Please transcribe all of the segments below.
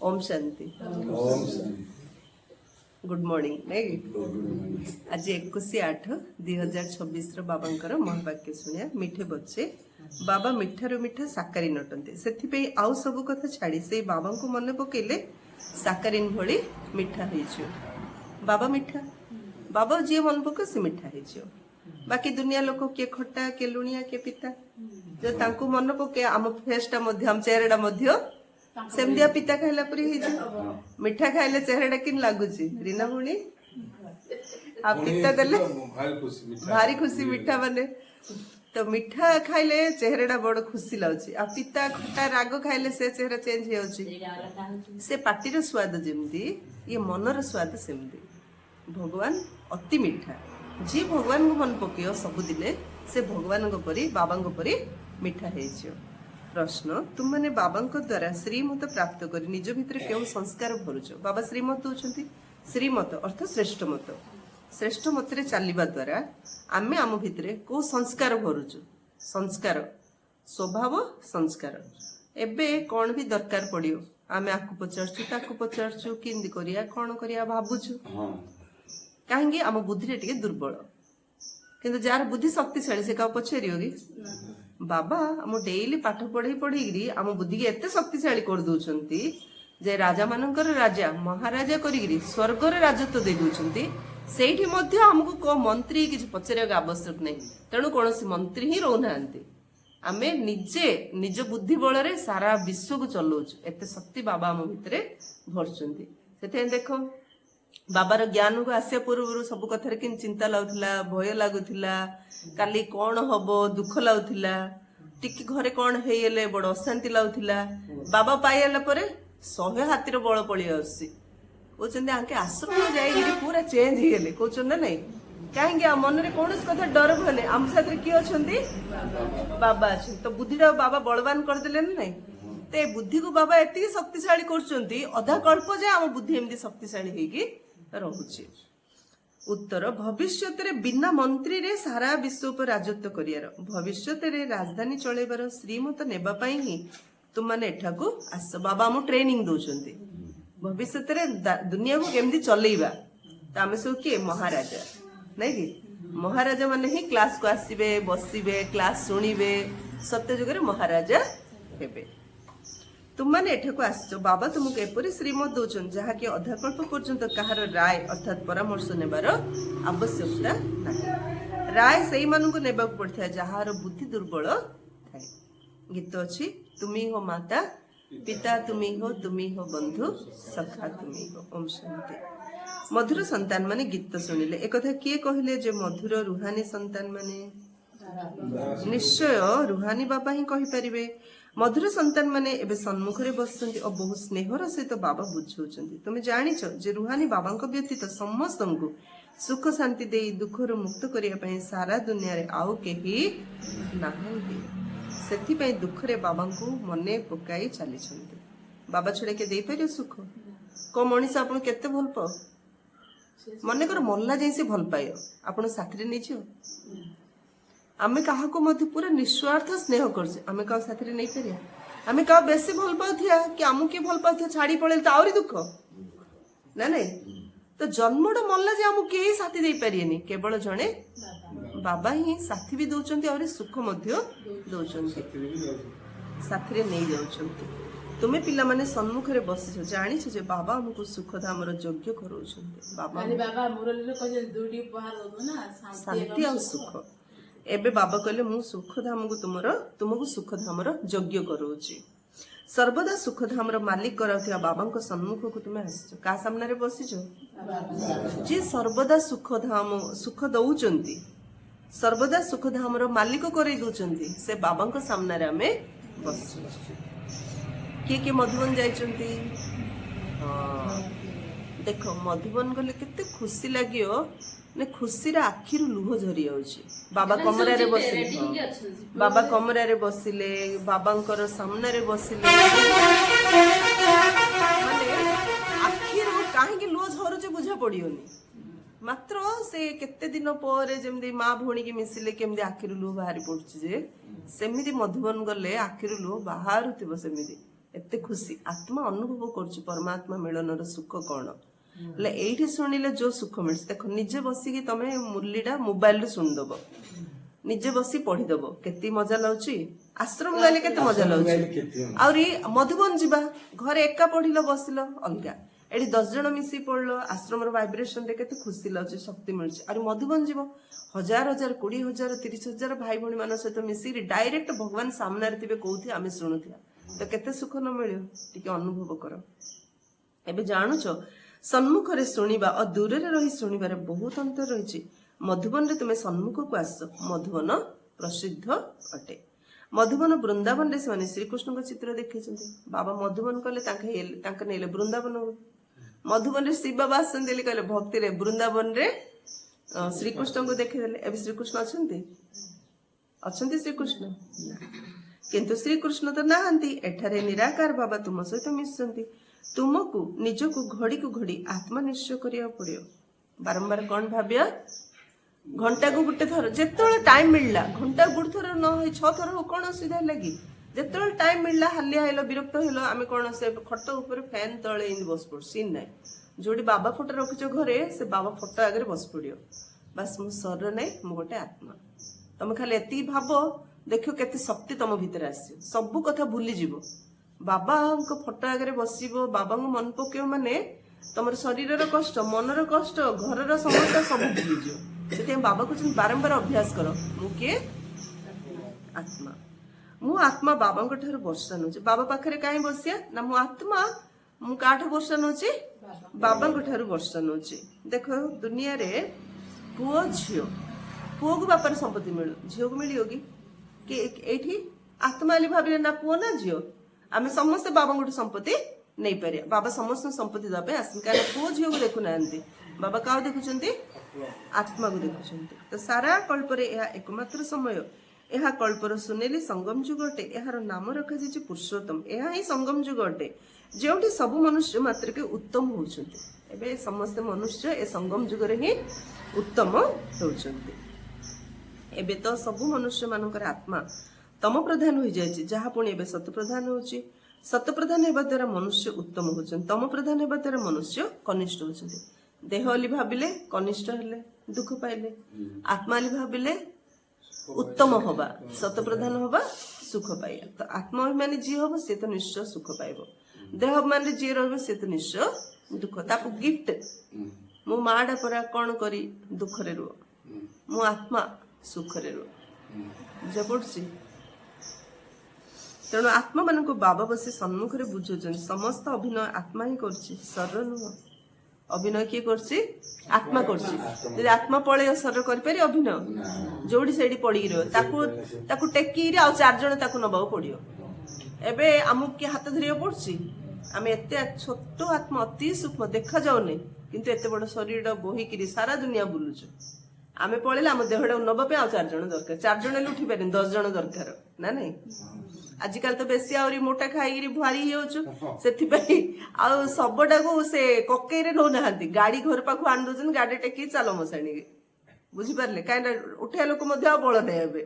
Om Shanti. Good morning नहीं आज 21/8/2026 बाबांकर महावाक्य शुणिया मिठे बच्चे बाबा मिठारू मिठा साकारीन अटंती से आउ सब कथा छाड़ी से बाबा को मन पकेले साकारीन भली मिठा हो बाबा मिठा बाबा जी मन पक से मिठा हो बाकी दुनिया लोक किए खट्टा किए लुणिया किए पिता जो तांको मन पके आम फेसटा आम चेहराटा सेमदिया पिता खाइला परी मिठा खाइले चेहराटा किन लागुची रीना भूणी आ पिता देले भारी खुशी मिठा माने तो मिठा खाइले चेहराटा बड़ खुशी लाଗୁଛି आ पिता खट्टा राग खाइले से चेहरा चेंज हो जाଉଛି से पाटीर स्वाद जेमती ये मनर स्वाद सेमती भगवान अति मिठा जी भगवान को मन पकेयो सबुदिने से भगवान परी बाबा परी मिठा हो प्रश्न तुम मैंने बाबा द्वारा श्रीमत प्राप्त कर निज भितर क्यों संस्कार भरुच बाबा श्रीमत होती श्रीमत अर्थ श्रेष्ठ मत रे चलवा द्वारा आमे आम भितर को संस्कार भरुचु संस्कार स्वभाव संस्कार एबे कौन भी दरकार पड़ियो आमे आकु पचारछु ताकु पचारछु किंदी करिया कौन करिया भाबुछु कहीं आम बुद्धि टे दुर्बल किंतु जार बुद्धि शक्तिशाली से क्या पचारियो कि बाबा आम डेली पाठ पढ़े पढ़ी आम बुद्धि की एते शक्तिशाली कर दउछंती जे राजा मानकर राजा महाराजा करी स्वर्गर राजत्व दे दउछंती सेठी मध्य हमको को मंत्री किछ पचारिया आवश्यक नहीं तेणु कौन मंत्री ही रहनांती आमे निजे निज बुद्धि बल रे सारा विश्व को चलाउछु एते शक्ति बाबा आम भितरे भरछंती सेते देखो बाबार ज्ञान को आसिया पूर्व सब कथार कि चिंता लगुला भय लगुला काली कौन हम दुख लगुला टिके घरे कौन हेले बड़ अशांति लगुला बाबा पाइला पर 100 हाथीर बल पड़ी कहते आके आश्रम जाइए पूरा चेंज होगले कहते ना नहीं कहीं मन में कौन कथा डर भले आम साथ किए अच्छा बाबा अच्छे तो बुद्धिटा बाबा बलवान करदे ना नहीं तो बुद्धि को बाबा एति शक्तिशाली करधा कल्प जाए आम बुद्धि एमती शक्तिशाली होगी रहुछि उत्तर भविष्य बिना मंत्री रे सारा विश्व पर राजत्व करियार भविष्य राजधानी चलेबार श्रीमत नेबा पई ही तुम माने एठाकू आस बाबा हम ट्रेनिंग दउछंती भविष्य दुनिया को केमती चलेबा त आमे सब के महाराजा नहीं कि महाराजा माने ही क्लास को आसीबे बसिबे क्लास सुनिबे सत्य जुगरे महाराजा हेबे तुम मैंने एठाकू आसछ बाबा तुमको एपरी श्रीमत दौन जहाँकि अधाकल्प पर्यंत कहार राय अर्थात परामर्श नेबार आवश्यकता नहीं राय से नेबा पड़ता है जहार बुद्धि दुर्बल थाए गीत अच्छी तुम्ही हो माता पिता तुम्ही हो बंधु सखा तुम्ही हो ओम शांति मधुर संतान माने गीत शुणिले एक कथा किए कहले जे मधुर रुहानी संतान माने निश्चय रुहानी बाबा ही कहि परिबे मधुर संतान माने एबे सम्मुख रे बसचंती और बहुत स्नेहर सहित बाबा बुझौचंती तुमे जानिछ जे रुहानी बाबांक व्यतीत समस्तंकु सुख शांति देई दुखर मुक्त करिया पई सारा दुनिया रे आउ केही नाहंती सेथि पई दुख रे बाबांकु मने पकाई चली छंती बाबा छड़े के देई परियो सुख को मनीष आपन केते भल पाओ मने कर मल्ला जैसे भल पायो आपन साथरे नेछो आमे कहा को मध्य पूरा निस्वार्थ स्नेह करछे आमे का साथरे नहीं करिया आमे का बेसी भल पाउथिया कि आमु के भल पाउथिया छाड़ी पड़ेल त आउरी दुख ना नहीं तो जन्मडा मल्ला जे आमु के साथी देई परियनी केवल जणे बाबा ही साथी भी दउचंती और सुख मध्य दउचंती साथरे नहीं जाउचंती तुमे पिला माने सम्मुख रे बसिछ जानिछ जे बाबा हमको सुख धामर योग्य करउछंती बाबा बाबा मुरली रे कहे दुडी उपहार दउ ना शांति और सुख एबे बाबा कहले मु सुखधाम को तुमको सुखधामर योग्य करोछि सर्वदा सुखधामर मालिक कराउथिया बाबांको सम्मुख को तुमे आसिछ का सामने रे बसिछ जे सर्वदा सुख दउचंती सर्वदा सुखधामर मालिक करै दउचंती से बाबांको सामने रे हमें बसिछ के मधुबन जाइचंती देखो मधुबन गले केते खुशी लागियो ने खुशी रे आखिर लुह झरी आउची बाबा कमरा रे बसिले बाबा कमरा रे बसिले बाबांकर सामने रे बसिले माने आखिर काहे कि लुह झरुचे बुझा पड़ियोनी मात्र से केते दिन पर जेमदी माँ भौणी की मिसिले केमदी आखिर लुह बाहरी पड़ुची जे सेमिदी मधुबन गले आखिर लुह बाहरुथिबो सेमिदी एते खुशी आत्मा अनुभव करुछि परमात्मा मिलनर सुख कौन हेले एठी सुनिले जो सुख मिल देखो निजे बसिकी तमे मुरलीटा मोबाइल रे सुनदब निजे बसी पढ़ीदब केते मजा लाउची आश्रम गले केते मजा लाउची आउरी मधुबन जीवा घरे एका पढ़िलो बसिलो अलगा एठी 10 जण मिसी पढ़लो आश्रम रो वाइब्रेशन रे केते खुशी लाउची शक्ति मिलची आउरी मधुबन जीव हजार हजार 20,000 30,000 भाई भणी मान सहित मिसी डायरेक्ट भगवान सामने रे तिबे कोउथि आमे सुनुथिया तो केते सुख न मिलियो टिके अनुभव करो एबे जानुछो सन्मुख रे सुनिबा और दूर रे रही सुनिबारे बहुत अंतर रहिछि मधुबन रे तुमे सन्मुख को आस मधुबन प्रसिद्ध अटे मधुबन वृंदावन रे से श्री कृष्ण को चित्र देखे बाबा मधुबन कले नेले वृंदावन मधुबन रे शिव बाबा आसते कहले भक्ति रे वृंदावन रे श्री कृष्ण को देखे एबे श्री कृष्ण अछंती श्री कृष्ण किंतु श्री कृष्ण तो नाहंती एठारे निराकार बाबा तुम सहित मिशंती तुमको निजको घड़ी को घड़ी आत्मा निश्चय करिया पड़ियो बारंबार कौन भाव्य घंटा को गुटे थर जेतोळे टाइम मिलला घंटा गुड थर न होई 6 थर हो कोन असुविधा लगी जेतोळे टाइम मिलला हल्लिया हेलो विरक्त हेलो आमे कोन से खट ऊपर फैन तळे इन बस पड़ सीन नै जोडी बाबा फोटो रखिचो घरे से बाबा फोटो आगे बस पड़ियो बस मु शरीर नै मु गोटे आत्मा तुम खाली एती भाबो देखो केते शक्ति तुम भीतर आसी सब कथा भूली जीवो बाबा को फोटो आगे बसिबो बाबा को मन पकेओ माने तुम शरीर कष्ट मनर कष्ट घर समस्या सब भूली जीवो से बाबा कहते बारंबार अभ्यास कर मुझे आत्मा मु आत्मा बाबा वर्षा नौ बाबा पाखे कहीं बसिया ना मु आत्मा मु काठ वर्षा नौची बाबा वर्षा नौची देख दुनिया रे पुओ झील पुओ को बापार संपत्ति मिलू झील को मिली कि एठी आत्मा भाविले ना पुओ ना झील आम समस्ते बाबा गोटे संपत्ति नहीं पारे बाबा समस्त संपत्ति दबे आस पुओ झील को देखु ना बाबा क्या देखुं आत्मा को देखुं तो सारा कल्पर यह एकमात्र समय यह कल्पर सुनेली संगम जुग अटे यार नाम रखा जाए पुरुषोत्तम यह ही संगम जुग अटे जो सब मनुष्य मात्र के उत्तम होते समस्ते मनुष्य ए संगम जुग ही उत्तम होती एबे तो सब मनुष्य मानकर आत्मा तम प्रधान हो जाए जहाँ पुणी एबे सत प्रधान होची सत प्रधान होगा द्वारा मनुष्य उत्तम होचन तम प्रधान होगा द्वारा मनुष्य कनिष्ठ होचन देह अली भाविले कनिष्ठ हेले दुख पाइले आत्मा अली भाविले उत्तम होबा सत प्रधान होबा सुख पाइया तो आत्मा अभिमानी जी होबो से तो निश्चय सुख पाइबो देह अभिमानी जी रहबो से तो निश्चय दुख ताको गिफ्ट मो माडा परा कोन करी दुख रे रो मो आत्मा सुख रे रो जबरसी तेणु आत्मा मान को बाबा बसी सम्मुख रे बुझुचन समस्त अभिनय आत्मा ही करछि शरीर नुह अभिनय किए करछि आत्मा करछि यदि आत्मा पळे शरीर करि पारि अभिनय जोडी सेडी पड़ी रहो ताकू टेकी रे आ चार जण ताकू नबाव पड़ियो एबे आमु के हाथ धरियो पड़छि आमे एते छोट आत्मा अति सूक्ष्म देखा जाउ नै किंतु एते बड़ शरीर बोही किरी सारा दुनिया बुलुछु आमे पळेला आम देहडा नबा पे आ चार जण दरकार चार जण लुठी पारे 10 जण दरकार ना नै आजिकल तो बेसी आउरी मोटा खाई भारी हो सबटा को से ककई नौ ना गाड़ी घर पाख आनी दौन गाड़ी टेक चल मशाणी बुझिपारे कहीं उठा लोक बल नहीं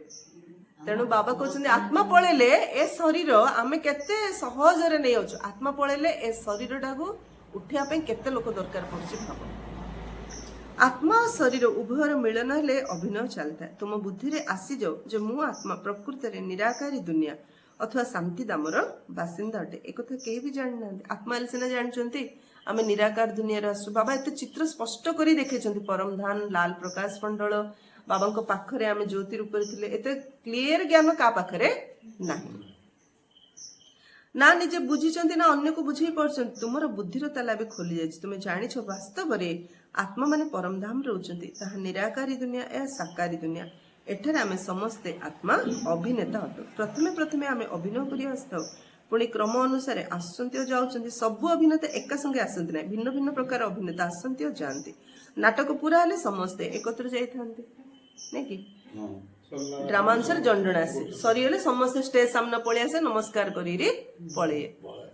तेणु बाबा कहते आत्मा पलैले ए शरीर आम केते सहजरे नहीं अच्छु आत्मा पलैले ए शरीर टाक उठापी केते लोक दरकार पड़े भाव आत्मा और शरीर उभयर मिलन हेले अभिनय चलता है तुम बुद्धि रे आसी जाओ जे मु आत्मा प्रकृति रे निराकारी दुनिया अथवा शांति दामर बासिंदा अटे एक कहीं भी जानी ना आत्मा सीना जानते आम निराकार दुनिया आसु बाबा एत चित्र स्पष्ट कर देखे परम धान लाल प्रकाश मंडल बाबा पाखरे आम ज्योति रूप एत क्लीयर ज्ञान का पाखरे नहीं ना निजे बुझी ना अन्य को बुझे पार्छ तुम बुद्धिर ताला भी खोली जाए तुम्हें जाच वास्तव आत्मा माने परम धाम रोचंती निराकारी दुनिया या साकारी दुनिया एठारे आमे समस्ते आत्मा अभिनेता हटु प्रथमे आमे अभिनय करी आस्ताउ पुणी क्रम अनुसार आसंती और जाउचंती सब अभिनेता एका संगे आसंती ना भिन्न भिन्न प्रकार अभिनेता आसंती और जाती नाटक पूरा हेले समस्ते एकत्र जाइथांती नै कि ड्रामा अनुसार जण जण आसे सरी हेले समस्ते स्टेज सामने पळे आसे नमस्कार करी रे पळे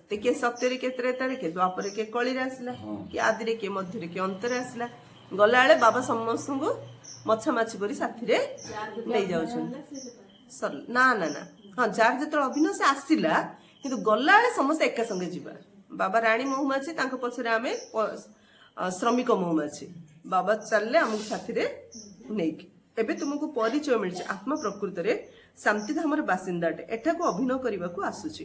ते के सत्य रे के त्रेता रे के द्वापर के कली रे आसला कि आदि रे के मध्य रे के अंतर आसला गला बेले बाबा समस्त को मछा माछी करी साथी रे नहीं जाउछन ना ना ना हां जार जत अभिनय से आसिला କିନ୍ତୁ ଗଲାବେଳେ ସମସ୍ତେ ଏକା ସଙ୍ଗେ ଯିବା। ବାବା ରାଣୀ ମହୁମାଛି, ତାଙ୍କ ପଛରେ ଆମେ ଶ୍ରମିକ ମହୁମାଛି। ବାବା ଚାଲିଲେ ଆମକୁ ସାଥିରେ ନେଇକି। ଏବେ ତୁମକୁ ପରିଚୟ ମିଳିଛି ଆତ୍ମା ପ୍ରକୃତରେ ଶାନ୍ତିଧାମର ବାସିନ୍ଦା ଅଟେ, ଏଠାକୁ ଅଭିନୟ କରିବାକୁ ଆସୁଛି।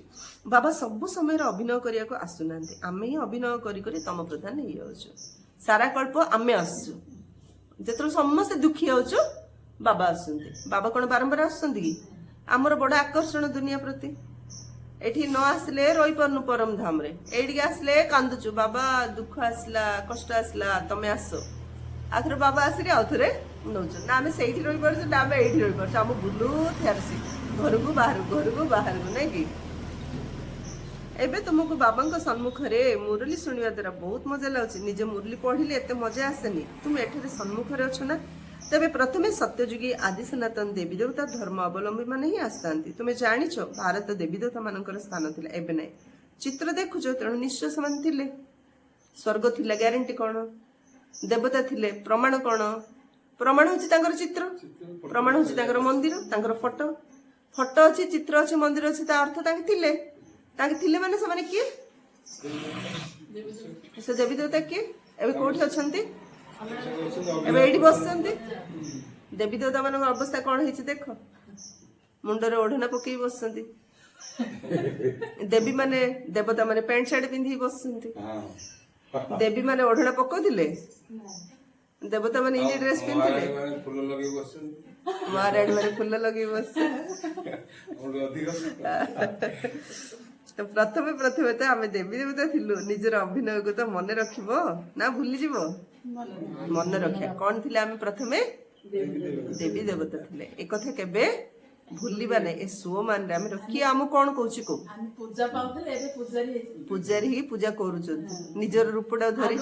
ବାବା ସବୁ ସମୟରେ ଅଭିନୟ କରିବାକୁ ଆସୁନାହାନ୍ତି, ଆମେ ହିଁ ଅଭିନୟ କରି କରି ତମ ପ୍ରଧାନ ହେଇଯାଉଛୁ। ସାରା କଳ୍ପ ଆମେ ଆସୁଛୁ, ଯେତେବେଳେ ସମସ୍ତେ ଦୁଃଖୀ ହଉଛୁ ବାବା ଆସୁଛନ୍ତି। ବାବା କଣ ବାରମ୍ବାର ଆସୁଛନ୍ତି କି? ଆମର ବଡ ଆକର୍ଷଣ ଦୁନିଆ ପ୍ରତି। ଏଠି ନ ଆସିଲେ ରହିପାରୁନୁ ପରମ ଧାମରେ, ଏଇଠିକି ଆସିଲେ କାନ୍ଦୁଛୁ, ବାବା ଦୁଃଖ ଆସିଲା, କଷ୍ଟ ଆସିଲା, ତମେ ଆସ। ଆଉଥରେ ବାବା ଆସିଲେ ଆଉଥରେ ନଉଛୁ ନା, ଆମେ ସେଇଠି ରହିପାରୁଛୁ ନା ଆମେ ଏଇଠି ରହିପାରୁଛୁ। ଆମ ବୁଲୁ ଥେରସି ଘରକୁ ବାହାରକୁ ନାଇଁ କି? ଏବେ ତୁମକୁ ବାବାଙ୍କ ସମ୍ମୁଖରେ ମୁରଲି ଶୁଣିବା ଦ୍ୱାରା ବହୁତ ମଜା ଲାଗୁଛି। ନିଜେ ମୁରଲି ପଢିଲେ ଏତେ ମଜା ଆସେନି। ତୁମେ ଏଠାରେ ସମ୍ମୁଖରେ ଅଛ ନା? ତେବେ ପ୍ରଥମେ ସତ୍ୟଯୁଗୀ ଆଦି ସନାତନ ଦେବୀ ଦେବତା ଧର୍ମ ଅବଲମ୍ବୀ ମାନେ ହିଁ ଆସିଥାନ୍ତି। ତୁମେ ଜାଣିଛ ଭାରତ ଦେବୀ ଦେବତା ମାନଙ୍କର ସ୍ଥାନ ଥିଲା, ଏବେ ନାହିଁ। ଚିତ୍ର ଦେଖୁଛ, ତେଣୁ ନିଶ୍ଚୟ ସେମାନେ ଥିଲେ। ସ୍ୱର୍ଗ ଥିଲା, ଗ୍ୟାରେଣ୍ଟି କଣ? ଦେବତା ଥିଲେ, ପ୍ରମାଣ କଣ? ପ୍ରମାଣ ହଉଛି ତାଙ୍କର ଚିତ୍ର, ପ୍ରମାଣ ହଉଛି ତାଙ୍କର ମନ୍ଦିର, ତାଙ୍କର ଫଟୋ ଅଛି, ଚିତ୍ର ଅଛି, ମନ୍ଦିର ଅଛି। ତା ଅର୍ଥ ତାଙ୍କେ ଥିଲେ ମାନେ ସେମାନେ କିଏ? ସେ ଦେବୀ ଦେବତା କିଏ? ଏବେ କୋଉଠି ଅଛନ୍ତି? ଏବେ ଏଇଠି ବସିଛନ୍ତି। ଦେବୀ ଦେବତା ମାନଙ୍କ ଅବସ୍ଥା କଣ ହେଇଛି ଦେଖ, ମୁଣ୍ଡରେ ଓଢଣା ପକେଇ ବସିଛନ୍ତି। ଦେବୀ ମାନେ, ଦେବତା ମାନେ ପ୍ୟାଣ୍ଟ ସାର୍ଟ ପିନ୍ଧିକି ବସିଛନ୍ତି। ଦେବୀ ମାନେ ଓଢଣା ପକଉଥିଲେ, ଦେବତା ମାନେ ଇଏ ଡ୍ରେସ ପିନ୍ଧିଥିଲେ। ମହାରାଣୀ ମାନେ ଫୁଲ ଲଗେଇ ବସିଛନ୍ତି। ପ୍ରଥମେ ତ ଆମେ ଦେବୀ ଦେବତା ଥିଲୁ। ନିଜର ଅଭିନୟକୁ ତ ମନେ ରଖିବ ନା ଭୁଲିଯିବ? ମନେ ରଖିବା। କଣ ଥିଲେ ଆମେ? ପ୍ରଥମେ ଦେବୀ ଦେବତା ଥିଲେ। ଏ କଥା କେବେ ଭୁଲିବା ନାହିଁ। ଏ ସୁଅମାନରେ ଆମେ କିଏ ଆମକୁ କଣ କହୁଛି? ପୂଜାରୀ ହିଁ ପୂଜା କରୁଛନ୍ତି, ନିଜର ରୂପଟା ଧରି।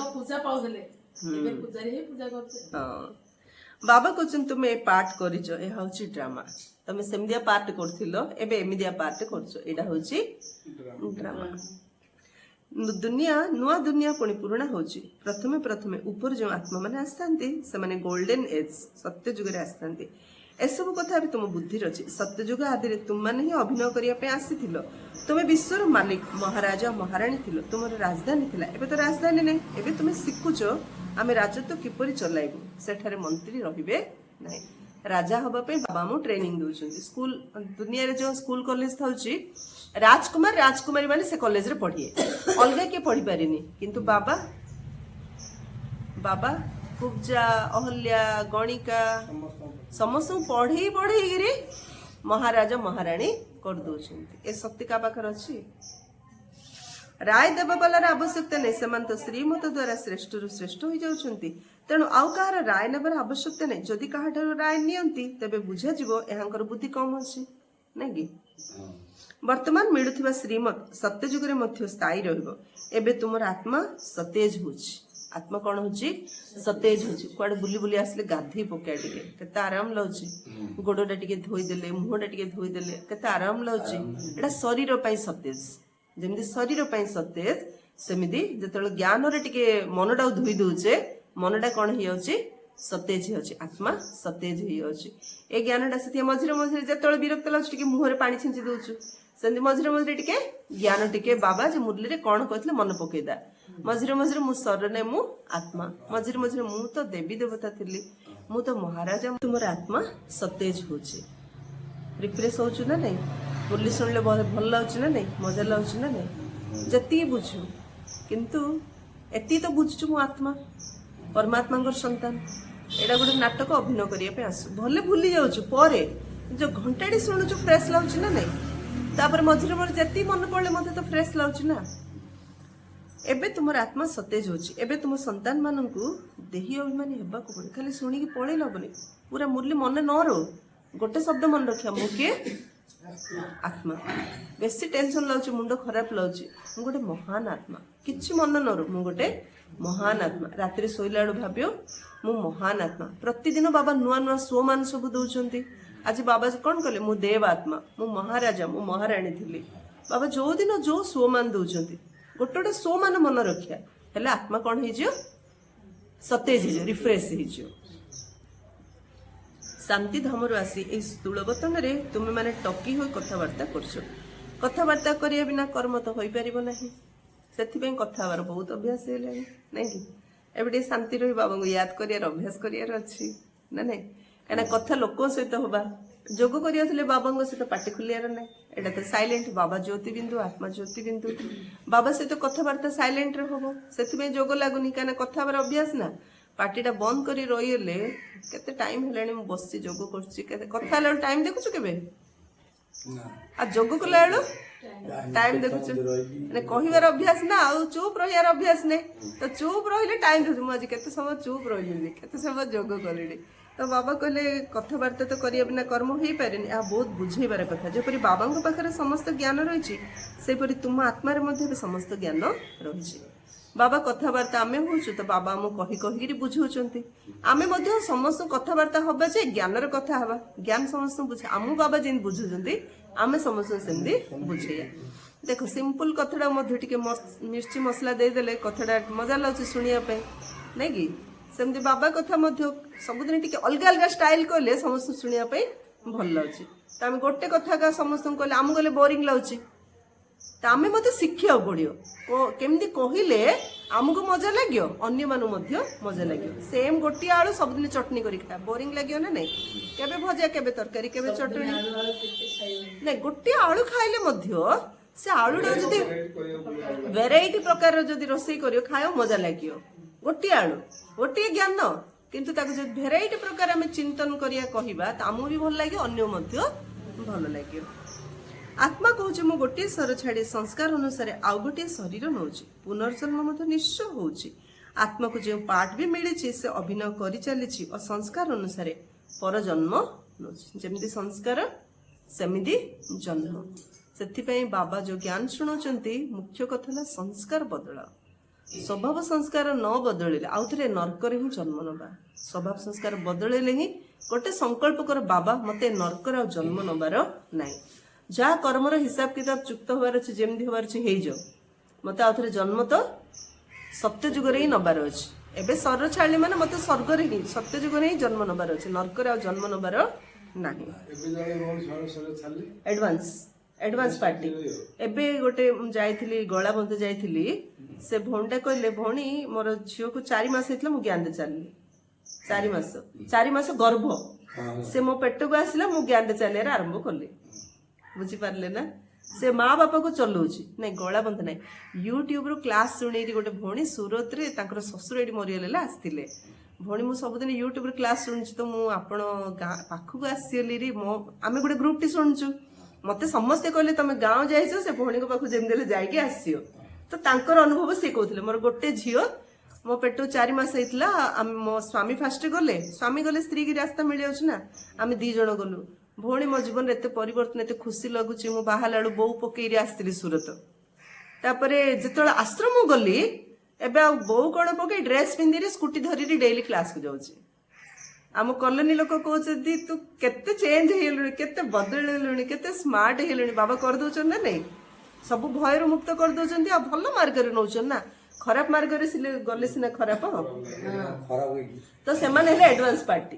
ବାବା କହୁଛନ୍ତି ତୁମେ ଏ ପାର୍ଟ କରିଛ, ଏହା ହଉଛି ଡ୍ରାମା। ତମେ ସେମିତିଆ ପାର୍ଟ କରୁଥିଲ, ଏବେ ଏମିତିଆ ପାର୍ଟ କରୁଛ, ଏଇଟା ହଉଛି ଡ୍ରାମା। ଦୁନିଆ, ନୂଆ ଦୁନିଆ ପୁଣି ପୁରୁଣା ହଉଛି। ପ୍ରଥମେ ଉପରୁ ଯେଉଁ ଆତ୍ମା ମାନେ ଆସିଥାନ୍ତି, ସେମାନେ ଗୋଲ୍ଡେନ ଏଜ୍ ସତ୍ୟ ଯୁଗରେ ଆସିଥାନ୍ତି। ଏସବୁ କଥା ଏବେ ତୁମ ବୁଦ୍ଧିରେ ଅଛି। ସତ୍ୟ ଯୁଗ ଆଦିରେ ତୁମମାନେ ହିଁ ଅଭିନୟ କରିବା ପାଇଁ ଆସିଥିଲ। ତୁମେ ବିଶ୍ୱର ମାଲିକ, ମହାରାଜା ମହାରାଣୀ ଥିଲ, ତୁମର ରାଜଧାନୀ ଥିଲା। ଏବେ ତ ରାଜଧାନୀ ନାହିଁ। ଏବେ ତୁମେ ଶିଖୁଛ ଆମେ ରାଜତ୍ୱ କିପରି ଚଲାଇବୁ। ସେଠାରେ ମନ୍ତ୍ରୀ ରହିବେ ନାହିଁ। ରାଜା ହବା ପାଇଁ ବାବା ଆମକୁ ଟ୍ରେନିଂ ଦଉଛନ୍ତି। ସ୍କୁଲ ଦୁନିଆରେ ଯୋଉ ସ୍କୁଲ କଲେଜ ଥାଉଛି, ରାଜକୁମାରୀ ମାନେ ସେ କଲେଜରେ ପଢିବେ, ଅଲଗା କିଏ ପଢି ପାରିନି। କିନ୍ତୁ ବାବା କୁବ୍ଜା, ଅହଲ୍ୟା, ଗଣିକା ସମସ୍ତଙ୍କୁ ପଢେଇକିରି ମହାରାଜା ମହାରାଣୀ କରିଦଉଛନ୍ତି। ଏ ଶକ୍ତି କାହା ପାଖରେ ଅଛି? ରାୟ ଦେବା ବାଲାର ଆବଶ୍ୟକତା ନାହିଁ, ସେମାନେ ତ ଶ୍ରୀମତ ଦ୍ଵାରା ଶ୍ରେଷ୍ଠରୁ ଶ୍ରେଷ୍ଠ ହୋଇଯାଉଛନ୍ତି। ତେଣୁ ଆଉ କାହାର ରାୟ ନେବାର ଆବଶ୍ୟକତା ନାହିଁ। ଯଦି କାହାଠାରୁ ରାୟ ନିଅନ୍ତି, ତେବେ ବୁଝାଯିବ ଏହାଙ୍କର ବୁଦ୍ଧି କମ ଅଛି, ନାଇଁ କି? ବର୍ତ୍ତମାନ ମିଳୁଥିବା ଶ୍ରୀମତ ସତ୍ୟ ଯୁଗରେ ମଧ୍ୟ ସ୍ଥାୟୀ ରହିବ। ଏବେ ତୁମର ଆତ୍ମା ସତେଜ ହଉଛି। ଆତ୍ମା କଣ ହଉଛି? ସତେଜ ହଉଛି। କୁଆଡେ ବୁଲି ଆସିଲେ ଗାଧେଇ ପକେଇବା, ଟିକେ କେତେ ଆରାମ ଲାଗୁଛି। ଗୋଡଟା ଟିକେ ଧୋଇଦେଲେ, ମୁହଁଟା ଟିକେ ଧୋଇଦେଲେ କେତେ ଆରାମ ଲାଗୁଛି। ଏଟା ଶରୀର ପାଇଁ ସତେଜ। ଯେମିତି ଶରୀର ପାଇଁ ସତେଜ, ସେମିତି ଯେତେବେଳେ ଜ୍ଞାନରେ ଟିକେ ମନଟାକୁ ଧୋଇ ଦଉଛେ, ମନଟା କଣ ହେଇଯାଉଛି? ସତେଜ ହେଇଯାଉଛି। ଆତ୍ମା ସତେଜ ହେଇଯାଉଛି। ଏ ଜ୍ଞାନଟା ସେଥିପାଇଁ ମଝିରେ ଯେତେବେଳେ ବିରକ୍ତ ଲାଗୁଛି ଟିକେ ମୁହଁରେ ପାଣି ଛିଞ୍ଚି ଦଉଛୁ। ସେମିତି ମଝିରେ ଟିକେ ଜ୍ଞାନ, ଟିକେ ବାବା ଯେ ମୁରଲିରେ କଣ କହିଥିଲେ ମନେ ପକେଇଦା। ମଝିରେ ମୁଁ ଶରୀର, ମୁଁ ଆତ୍ମା। ମଝିରେ ମୁଁ ତ ଦେବୀ ଦେବତା ଥିଲି, ମୁଁ ତ ମହାରାଜା। ତୁମର ଆତ୍ମା ସତେଜ ହଉଛି, ରିଫ୍ରେଶ ହଉଛୁ ନା ନାଇଁ? ମୁରଲି ଶୁଣିଲେ ଭଲ ଲାଗୁଛି ନା ନାଇଁ? ମଜା ଲାଗୁଛି ନା ନାଇଁ? ଯେତିକି ବୁଝୁ, କିନ୍ତୁ ଏତିକି ତ ବୁଝୁଛୁ ମୁଁ ଆତ୍ମା, ପରମାତ୍ମାଙ୍କର ସନ୍ତାନ। ଏଇଟା ଗୋଟେ ନାଟକ, ଅଭିନୟ କରିବା ପାଇଁ ଆସୁ। ଭଲେ ଭୁଲି ଯାଉଛୁ, ପରେ ଯୋଉ ଘଣ୍ଟାଟି ଶୁଣୁଛୁ ଫ୍ରେଶ ଲାଗୁଛି ନା ନାଇଁ? ତାପରେ ମଝିରେ ଯେତିକି ମନେ ପଡିଲେ ମତେ ତ ଫ୍ରେଶ ଲାଗୁଛି ନା। ଏବେ ତୁମର ଆତ୍ମା ସତେଜ ହଉଛି। ଏବେ ତୁମ ସନ୍ତାନ ମାନଙ୍କୁ ଦେହୀ ଅଭିମାନୀ ହେବାକୁ ପଡେ। ଖାଲି ଶୁଣିକି ପଳେଇଲେ ହବନି, ପୁରା ମୁରଲି ମନେ ନ ରହୁ। ଗୋଟେ ଶବ୍ଦ ମନେ ରଖିବା, ମୁଁ କିଏ? ଆତ୍ମା। ବେଶୀ ଟେନସନ ଲାଗୁଛି, ମୁଣ୍ଡ ଖରାପ ଲାଗୁଛି, ମୁଁ ଗୋଟେ ମହାନ ଆତ୍ମା। କିଛି ମନେ ନ ରହୁ, ମୁଁ ଗୋଟେ ମହାନ ଆତ୍ମା। ରାତିରେ ଶୋଇଲା ବେଳୁ ଭାବିବ ମୁଁ ମହାନ ଆତ୍ମା। ପ୍ରତିଦିନ ବାବା ନୂଆ ଶୋ ମାନ ସବୁ ଦଉଛନ୍ତି। ଆଜି ବାବା କଣ କଲେ? ମୁଁ ଦେବ ଆତ୍ମା, ମୁଁ ମହାରାଜା, ମୁଁ ମହାରାଣୀ ଥିଲି। ବାବା ଯୋଉଦିନ ଯୋଉ ଶୋ ମାନ ଦଉଛନ୍ତି, ଗୋଟେ ଶୋ ମାନ ମନେ ରଖିବା, ହେଲେ ଆତ୍ମା କଣ ହେଇଯିବ? ସତେଜ ହେଇଯିବ, ରିଫ୍ରେଶ ହେଇଯିବ। ଶାନ୍ତି ଧାମରୁ ଆସି ଏହି ସ୍ଥୂଳ ବତନରେ ତୁମେ ମାନେ ଟକି ହୋଇ କଥାବାର୍ତ୍ତା କରୁଛ। कथबार्ता करिया बिना कर्म तो होई परिबो नाही सेथिपई कथा हबार बहुत अभ्यास हेलानी नहीं कि एबे टे शांति रही बाबा को याद करियार अभ्यास करियार अछि ना नहीं एना कथा लोक सहित होबा जोग करियाथले बाबा सहित पाटी खुलियार नाही एटा तो साइलेंट बाबा ज्योति बिंदु आत्मा ज्योति बिंदु बाबा सहित कथबार्ता साइलेंट रे होबो सेथिपई जोग लागुनी काना कथा हबार अभ्यास ना पार्टीटा बंद करी रहीले केते टाइम हेलानी मु बसछि जोग करछि केते कथा हला टाइम देखुछु केबे आ जोग कला टाइम देखुछु ने कहिवार अभ्यास ना आ चुप रहियार अभ्यास ने तो चुप रहिले टाइम देखु मु आज केते समय चुप रहिली केते समय जोग करली तो बाबा कहले कथबार्ता तो करिया बिना कर्म होई पारेनी आ बहुत बुझेबार कथा जेपरि बाबांक पाखरे समस्त ज्ञान रहिछि सेपरि तुम आत्मा रे मध्ये समस्त ज्ञान रहिछि बाबा कथबार्ता आमे होछु तो बाबा हम कहि कहि बुझौचंती आमे मध्ये समस्त कथबार्ता हबा जे ज्ञानर कथा हबा ज्ञान समस्त बुझे आमु बाबा जेन बुझौचंती आमे समस्त सेंदी बुझैया देखो सिंपल कथडा मध्ये टिके मिर्ची मसला दे देले कथडा मजा लाउछि सुनिया पे नै कि सेमती बाबा कथा मध्ये सबदिन टिके अलग अलग स्टाइल कहले समस्त सुनिया पे भल लाउछि त आमे गोटे कथा का समस्त कहले आम गले बोरिंग लाउछि त आमे मध्ये शिक्षा पड़ियो केमती कहिले आमको मजा लगियो अन्य मानु मध्ये मजा लगियो सेम गोटी आलू सब दिन चटनी करी खा बोरिंग लगियो ना नहीं केबे भजा केबे तरकारी केबे चटनी नहीं गोटी आलू खाइले मध्ये से आलूटा जदि वेराइटी प्रकार जदि रोसई करियो खायो मजा लगियो गोटी आलू गोटी ज्ञान किंतु ताको जदि वेराइटी प्रकार हमें चिंतन करिया कहिबा त आमु भी भल लागियो अन्य मध्ये भल लागियो आत्मा कहूँ मु गोटे स्वर छाड़ी संस्कार अनुसार आउ गोटे शरीर नौची पुनर्जन्म मत निश्चय होउची आत्मा को जो पाठ भी मिली से अभिनय करी चली और संस्कार अनुसार पर जन्म नौची जमिति संस्कार सेमिति जन्म सेथिपई बाबा जो ज्ञान शुणाउचंती मुख्य कथा है संस्कार बदला स्वभाव संस्कार न बदलिले आउ थे नर्कर ही जन्म नबा स्वभाव संस्कार बदलिले ही गोटे संकल्प कर बाबा मते नर्कर जन्म नबार नाई जहाँ कर्मर हिसाब किताब चुक्त होबार अछि जेमदी होबार अछि हेइ जो मते आउथरे जन्म तो सत्य जुग रे ही नबार अछि एबे शरीर छाड़ले माने मते स्वर्ग रे ही सत्य जुग रे ही जन्म नबार अछि नरक रे जन्म नबार नाही एडवांस पार्टी एबे गोटे जाइथिली गळा बंद जाइथिली से भोंडा कहले भोणी मोर झियो को 4 मास हेतला मु ज्ञान दे चलली 4 मास गर्भ से मो पेट को आसिला मु ज्ञान दे चले आरंभ करली बुझी पारले ना से माँ बापा को चलाउछि नहीं गला बंद नहीं यूट्यूब रो क्लास सुनी गोटे भौणी सूरत रे तांकर ससुर एडी मरियले आस्तिले भौणी मु सबदिन यूट्यूब रे क्लास सुनछि तो मु आपण पाखु को आसियली रे मो आमे गोटे ग्रुप टी सुनछु मते समस्त कहले तमे गांव जाइछो से भौणी को पाखु जेम देले जाई के आसियो तो तांकर अनुभव से कहथिले मोर गोटे झियो मो पेटो 4 मास हेतला मो स्वामी फास्ट गले स्त्री की रास्ता मिली अछि ना आमे 2 जण गलु भौणी मो जीवन एत परिवर्तन एत खुशी लगुच मु बाहर बो पकई आसती सूरत तापर जो आश्रम गली एबे बो कौन पकई ड्रेस पिंधि स्कूटी धरी डेली क्लास को जाऊँ आम कॉलोनी लोक कहते तू केते चेंज हेलुनी केते बदलुनी केते स्मार्ट हेलुनी बाबा कर दउछन ना नहीं सब भयर मुक्त कर दउछन आ भल मार्ग रे नउछन ना खराब मार्ग रे गले सिना खराब तो से माने हेले एडवांस पार्टी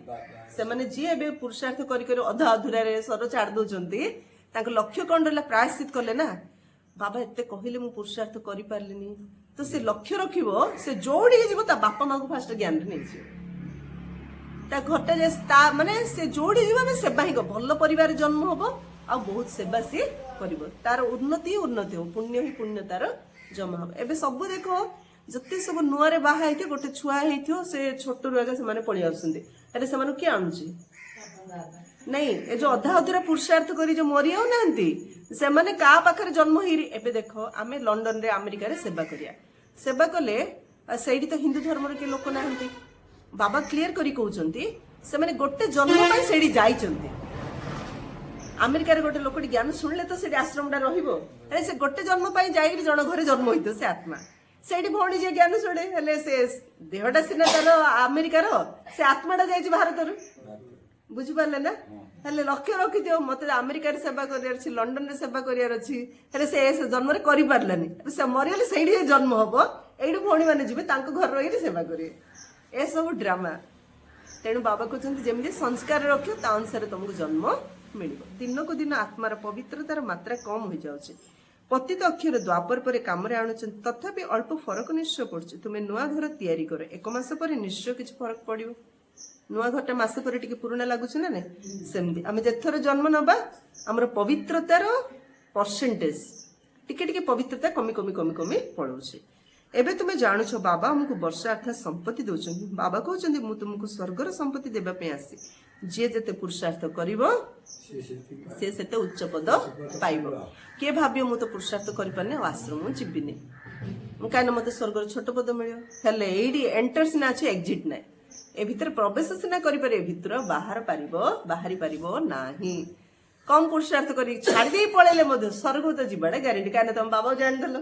से माने जी एबे पुरुषार्थ करी करी अधा अधूरा रे सर छाड़ दउछंती तांक लक्ष्य कोन रहला प्रायश्चित करले ना बाबा एते कहिले मु पुरुषार्थ करि पारलिनी तो से लक्ष्य रखिबो से जोड़ी जीवो ता बापा मां को फास्ट ज्ञान रे नै ता घटे जे माने से जोड़ी जीवा में सेवा ही भल परिवार जन्म होबो आ बहुत सेवा से करिवो तार उन्नति हो पुण्य ही पुण्य तार जमा हो एबे सब देखो जत्ते सब नुआ रे बाहा हेथि गोटे छुआ हेथियो से छोट रुआगा से माने पळि आउसंदी अरे से माने के आनुची नहीं ए जो अधा अधूरा पुरुषार्थ करी जो मरि आउ नांती से माने का पाखरे जन्म हिरी एबे देखो आमे लंडन रे अमेरिका रे सेवा करिया सेवा कले सेठी तो हिंदू धर्म रे के लोक नाहंती बाबा क्लियर करी कहउचंती से माने गोटे जन्म पई सेठी जाइचंती अमेरिका रे गोटे लोकटी ज्ञान सुनले तो सेठी आश्रमडा रहिबो अरे से गोटे जन्म पई जाई जण घरे जन्म होइतो से आत्मा सेठी भौणी जे ज्ञान सुने हेले से देहटा सिना तार अमेरिका रो से आत्माटा जाइछि भारत रो बुझी पारले ना हेले लक्ष्य रखि दियो मते अमेरिका रे सेवा करियार अछि लंडन रे सेवा करियार अछि हेले से जन्म रे करि पारलानी से मरियले सेठी जन्म होबो एडु भौणी माने जिबे तांको घर रहि सेवा करिए ए सब ड्रामा तेणु बाबा कहते जमी संस्कार रखियो ता अनुसार तुमको जन्म मिलिबो। दिन को दिन आत्मार पवित्रतार मात्रा कम हो जाउछि। पतित अक्षर द्वापर पर काम आणुछन तथापि अल्प फरक निश्चय पड़छ। तुमे नुआ घर तैयारी कर 1 मास पर निश्चय किछ फरक पड़िबो। नुआ घरटा मास पर टिके पुराना लागुछ ना नै सेमती आमे जेथर जन्म नबा हमर पवित्रतार परसेंटेज टिके टिके पवित्रता कमी कमी कमी कमी पड़ुछे। एबे तुमे जानुछ बाबा हमको वर्षा अर्थात संपत्ति दउछन। बाबा कहउछन मु तुमको स्वर्गर संपत्ति देबा पे आसी। जे जते पुरुषार्थ करिवो से सेते उच्च पद पाइबो। के भाबियो मु तो पुरुषार्थ करि पाने आश्रम जिबिनी कान मते स्वर्गर छोट पद मिलियो हेले एडी एंटर्स ना छै एग्जिट नै ए भीतर प्रवेश सिना करि पारे भीतर बाहरी पारिबो नाही। कम पुरुषार्थ करी छाड़ दे पळेले मधे स्वर्ग तो जिबाडे ग्यारंटी काने तुम बाबा जान दलो।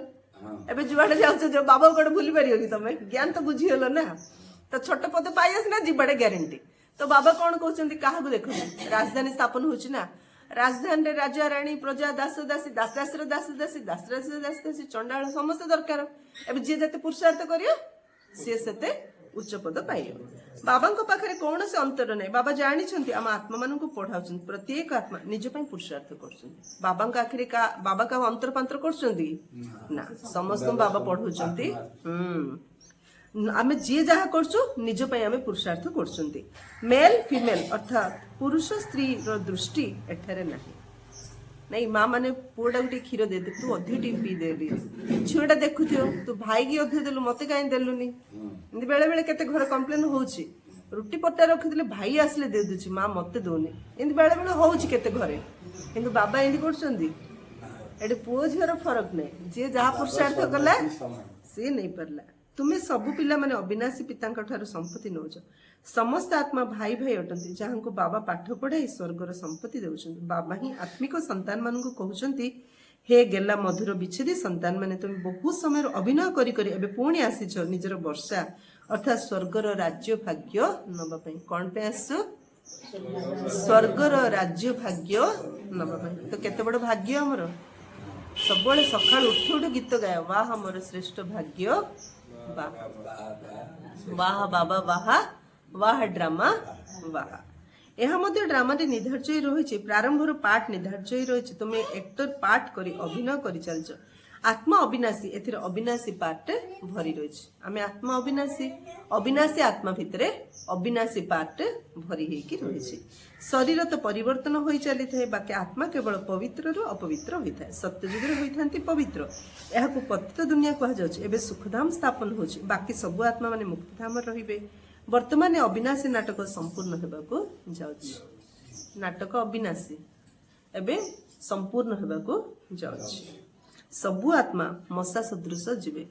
एबे जुआडे जाउछ जो बाबा कोड भूली परियो कि तमे ज्ञान तो बुझी हलो ना तो छोट पद पाइस ना जिबाडे ग्यारंटी। तो बाबा कौन कहते काहा देखो राजधानी स्थापन होची ना राजधानी रे राजा रानी प्रजा दास दासी दासदासर दास दासी दासदासर दास दासी चंडाल समस्त दरकार। एबे जे जते पुरुषार्थ करियो से सेते उच्च पद पाइयो। बाबा को पाखरे कौन से अंतर नहीं। बाबा जानी छंती आम आत्मा मानन को पढ़ाउछन प्रत्येक आत्मा निज पई पुरुषार्थ करछन। बाबा का आखिर का बाबा का अंतर पांतर करछंती ना समस्त बाबा पढ़ाउछंती। आमे जे जहा करछु निज पई आमे पुरुषार्थ करछंती। मेल फीमेल अर्थात पुरुष स्त्री रो दृष्टि एठारे नाही नहीं। माँ माने पुअटा गोटे क्षीर दे दे तू अधे टी पी देली झीटा देखुथियो तू भाई की अधे देलु मते काई देलुनी एंदी बेले बेले केते घर कंप्लेन होउची रुटी पट्टा रखिदिले भाई आसले दे दुची माँ मते दोनी एंदी बेले बेले होउची केते घरे किंतु बाबा एंदी करछंदी एडे पुओ झीर फरक नै जे जहा पुरुषार्थ कला से नहीं परला। तुम्हें सबु पिला माने अविनाशी पितांक ठारू संपत्ति नौच समस्त आत्मा भाई भाई अटंती जहां को बाबा पाठ पढ़ाई स्वर्गर संपत्ति देउछन। बाबा ही आत्मिक संतान मान को कहउछंती हे गेला मधुर विच्छेदी संतान माने तुम बहुत समय अभिनय करी करी एबे पुणी आसीछ निजर वर्षा अर्थात स्वर्गर राज्य भाग्य नबा पई कोन पे आसो स्वर्गर राज्य भाग्य नबा पई। तो केते बड़ भाग्य हमर सबले सकाळ उठ उठ गीत गाय वाह हमर श्रेष्ठ भाग्य वाह बाबा वाह वाह ड्रामा वाह। यह मध्य ड्रामा रे निर्धार्य रही प्रारंभर पार्ट निर्धार्य रही तुम एक्टर पार्ट करी अभिनय करी चलछ। आत्मा अविनाशी एथिर अविनाशी पार्ट भरी रही आमे आत्मा अविनाशी अविनाशी आत्मा भितरे अविनाशी पार्ट भरी हेकी रही। शरीर तो परिवर्तन हो चली थाए बाकी आत्मा केवल पवित्र रु अपवित्र होता है। सत्ययुग रे होइथांती पवित्र यह को पतित दुनिया कहा जाउछ। एबे सुखधाम स्थापन होछ बाकी सब आत्मा माने मुक्तिधाम रहिबे। वर्तमान अविनाशी नाटक संपूर्ण हेबाको जाउछ। नाटक अविनाशी एबे संपूर्ण हेबाको जाउछ। सबु आत्मा मशा सदृश जीवे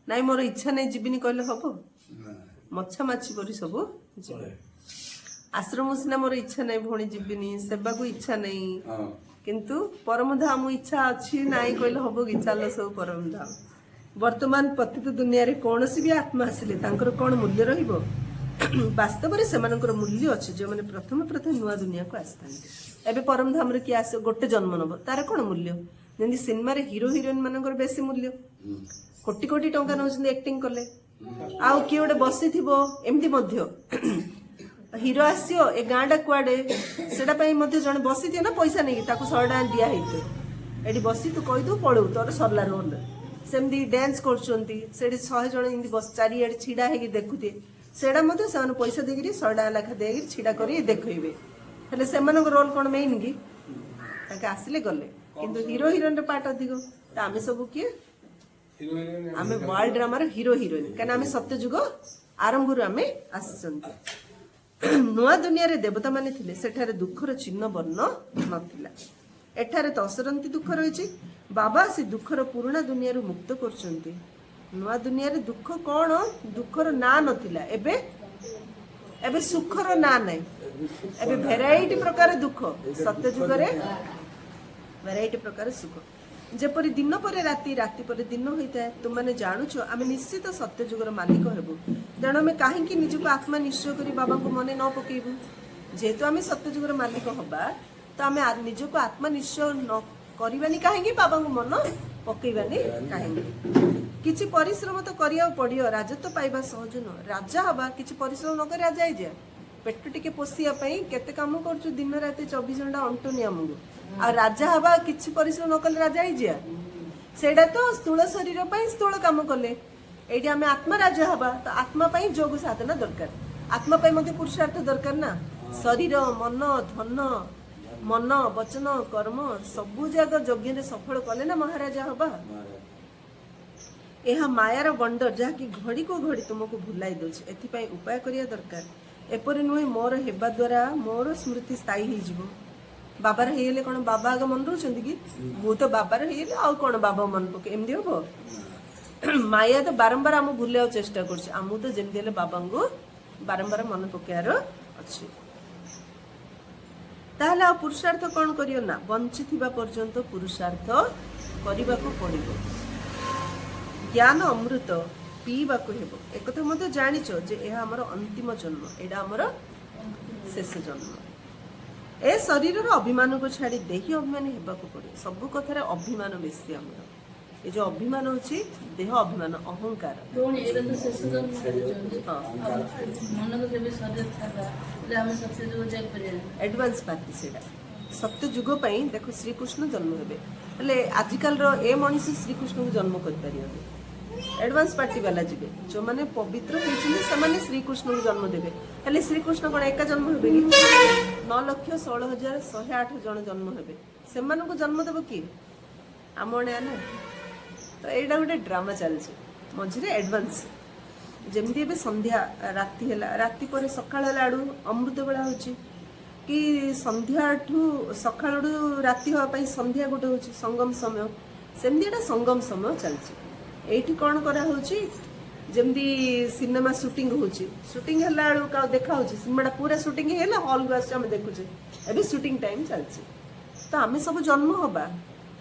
नाई मोर इच्छा नहीं जीविनी कहले हबो मच्छा माछी परी सबु जीवे। आश्रम सिना मोर इच्छा नहीं भौणी जीविनी सेवा को इच्छा नहीं किंतु परम धाम इच्छा अच्छी नाई कहले हबो कि चलो सब परम धाम। वर्तमान पतित दुनिया रे कोनोसी भी आत्मा आसिले तांकर कोन मूल्य रहिबो वास्तव रे सेमानकर मूल्य अछि जे माने प्रथम प्रथम नुआ दुनिया को आस्तांती। एबे परम धाम रे कि आसे गोटे जन्म नबो तार कोन मूल्य जेंदी सिनेमा रे हीरो हीरोइन मानकर बेसी मूल्य कोटी कोटी टंका नउछन एक्टिंग करले आउ कि ओडे बसी थिबो एमदी मध्य हीरो आसियो ए गांडा कुआडे सेडा पई मध्य जण बसी थिए ना पैसा नहीं ताको 100 टका दिया हेते एडी बसी तू कहि दो पळू तोर सरला रोल सेमदी डांस करछंती सेडी 100 जण इंदी बस चारि एड छिडा हेगी देखुते सेडा मध्य सान पैसा देगिरी 100 टका लेखा देगिरी छिडा करी देखइबे हेले सेमानक रोल कोन मेइन की ताके आसिले गले किंतु हीरो हीरोइन रे पार्ट अधिक त आमे सब किए आमे वर्ल्ड ड्रामा रे हीरो हीरोइन कना आमे सत्य जुग आरंभ रु आमे आसचंती। नुआ दुनिया रे देवता माने थिले सेठारे दुखर चिन्ह वर्ण नथिला एठारे तो असरंती दुख रहिछि। बाबा से दुखर पुराना दुनिया रु मुक्त करचंती। नुआ दुनिया रे दुख कोन दुखर ना नथिला एबे एबे सुखर ना नै एबे भेराइटी प्रकार दुख सत्य जुग रे भेराइटी प्रकार सुख जेपरी दिन पर राति राति पर दिन होता है तुम मैंने जानूच आम निश्चित सत्य जुगर मालिक हेबू तेणु आम कहीं निजक आत्मा निश्चय कर बाबा को मन न पकेबू जेहेतु आम सत्य जुगर मालिक हवा तो आम निजक आत्मा निश्चय न करवानी कहीं बाबा को मन पकेबानी कहीं किछि परिश्रम तो करिया पड़ियो राजत्व पाइबा सहज न राजा हवा किछि परिश्रम न कर राजा जाए पेट टिके पोषिया केते काम कर दिन रात 24 घंटा अंटुनी आमको आ राजा हवा किसी परिश्रम न कले राजा ही जिया सेटा तो स्थूल शरीर स्थूल काम कले ये आम आत्मा राजा हवा तो आत्मा जोग साधना दरकार आत्मा पुरुषार्थ दरकार ना शरीर मन धन मन वचन कर्म सबू जग यज्ञ सफल कले ना महाराजा हवा यह मायार बंडर जहाँकि घड़ी को घड़ी तुमको भुलाई दौर एपाई उपाय करिया दरकार एपरी नुहे मोर हेबा द्वारा मोर स्मृति स्थायी हो बाबार हेले कौन बाबा आगे मन रोचंती कि मु तो बाबार हेले आउ कौन बाबा मन पके एमती हम माया तो बारंबार आम भूलिया चेष्टा करमु तो जमी बाबा को बारंबार मन पकेयार अच्छे ताहले आ पुरुषार्थ कौन करियो ना बंची थिबा पर्यंत पुरुषार्थ करने को पड़िबो ज्ञान अमृत पीवा को हेबो एक कथा मते जानिचो जे एहा हमर अंतिम जन्म एडा हमर शेष जन्म ए शरीर अभिमान को छाड़ी देही अभिमान हेबा को पड़े सब कथार अभिमान बेसी हमर ये जो अभिमान होची देह अभिमान अहंकार एडवांस पार्टी सेटा सत्य जुग पई देखो श्री कृष्ण जन्म हेबे हेले आजिकल रो ए मनीष श्री कृष्ण को जन्म कर परियो एडवांस पार्टी वाला जीवे जो माने पवित्र होइछिने से माने श्री कृष्ण को जन्म देबे हेले श्री कृष्ण कोन एका जन्म हेबे 9,16,108 जन जन्म हेबे से माने को जन्म देबो की आमणे ना तो एडा गोटे ड्रामा चलছে मझिरे एडवांस जेमती एबे संध्या राति हैला राति पर सकाळ लाडू अमृत बेला होची कि संध्या ठू सकाळ राति होआ पई संध्या गोटे होची संगम समय सेमती एटा संगम समय चलছে एठी कोन करा होची जेमती सिनेमा शूटिंग होची शूटिंग हला आळू का देखा होची सिनेमाटा पूरा शूटिंग हैला हॉल वास हम देखुचे एबे शूटिंग टाइम चलছে तो आमे सब जन्म होबा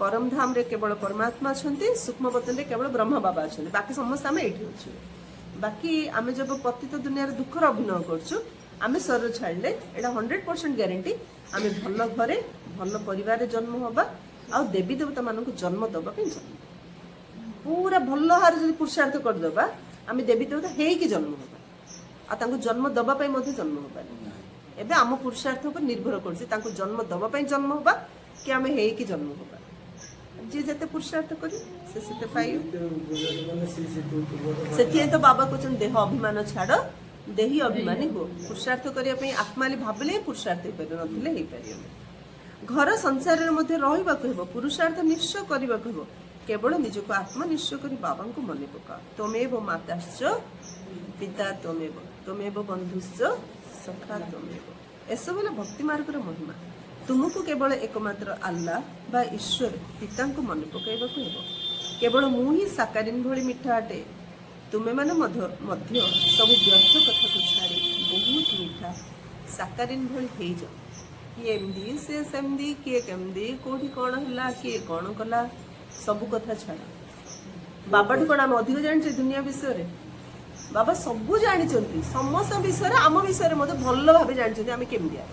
परम धाम रे केवल परमात्मा अछंती सूक्ष्म वतन रे केवल ब्रह्म बाबा अछंती बाकी समस्त आमे एठी होची बाकी आमे जब पतित दुनिया रे दुख रो अभिनय करछु आमे शरीर छाड़ले एटा 100% गारंटी आमे भल घरे भल परिवार रे जन्म होबा आ देवी देवता मानन को जन्म दबा पे पूरा भल हार जदि पुरुषार्थ कर दबा आमे देवी देवता हेई की जन्म होबा आ तांको जन्म दबा पे मध्ये जन्म होबा एबे आम पुरुषार्थ पर निर्भर करछि तांको जन्म दबा पे जन्म होबा कि आमे हेई की जन्म होबा जी जते पुरुषार्थ करी से सेते पाइयो सेति तो बाबा कहछन देह अभिमान छाड़ देही अभिमानी हो पुरुषार्थ करिया पे आत्माली भाबले पुरुषार्थ पर नथिले हे परियो घर संसार रे मध्ये रहिबा कहबो पुरुषार्थ निश्चय करिबा कहबो केवल निजको आत्मा निश्चय करी बाबा को मने पका तमेव माताश्च पिता तमेव बंधुश्च सखा तमेव ऐसा बोला भक्ति मार्ग रो महिमा तुमको केवल एकमात्र अल्लाह बा ईश्वर पिता को मन पकईबा को हेबो केवल मु ही साकारिन भली मिठा अटे तुमे माने मध्य सब व्यर्थ कथा को छाड़ी बहुत मीठा साकारिन भली हेई जा किए एमदी से सेमदी किए केमदी कोठी कोन हला किए कोन कला सब कथा छाड़ा बाबा कौन आम अधिक जानी दुनिया विषय बाबा सबू जानी समस्त विषय आम विषय भल भाव जानी आम केमिया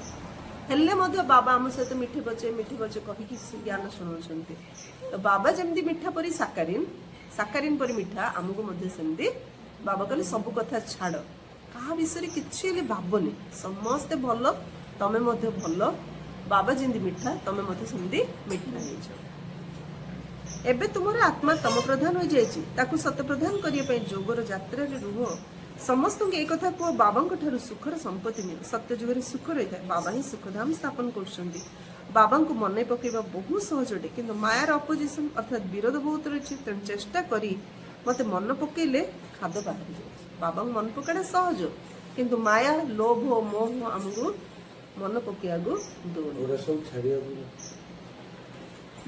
हेल्ले बाबा आम सहित मिठे बचे कहीकि ज्ञान शुणाउछन्ति तो बाबा जमती मिठा परी साकारिन परी मिठा आमको सेमती बाबा कहले सब कथा छाड़ क्या विषय किसी भावनी समस्ते भल तमें भल बाबा जमी मिठा तमें सेमती मिठा हो एबे तुमर आत्मा तम प्रधान हो जाइछि ताकू सत प्रधान करिया पई जोगर यात्रा रे रुह समस्त के एक कथा को बाबांक ठारू सुखर संपत्ति मिले सत्य जुगरे सुख रही था बाबा ही सुखधाम स्थापन करछन्ती बाबांक मन पकेबा बहुत सहज अटे किंतु मायार अपोजिशन अर्थात विरोध बहुत रही तेणु चेष्टा करी मते मन पकेले खाद बाहर जाए बाबा मन पकाड़ा सहज किंतु माया लोभ मोह आमको मन पकेया दौड़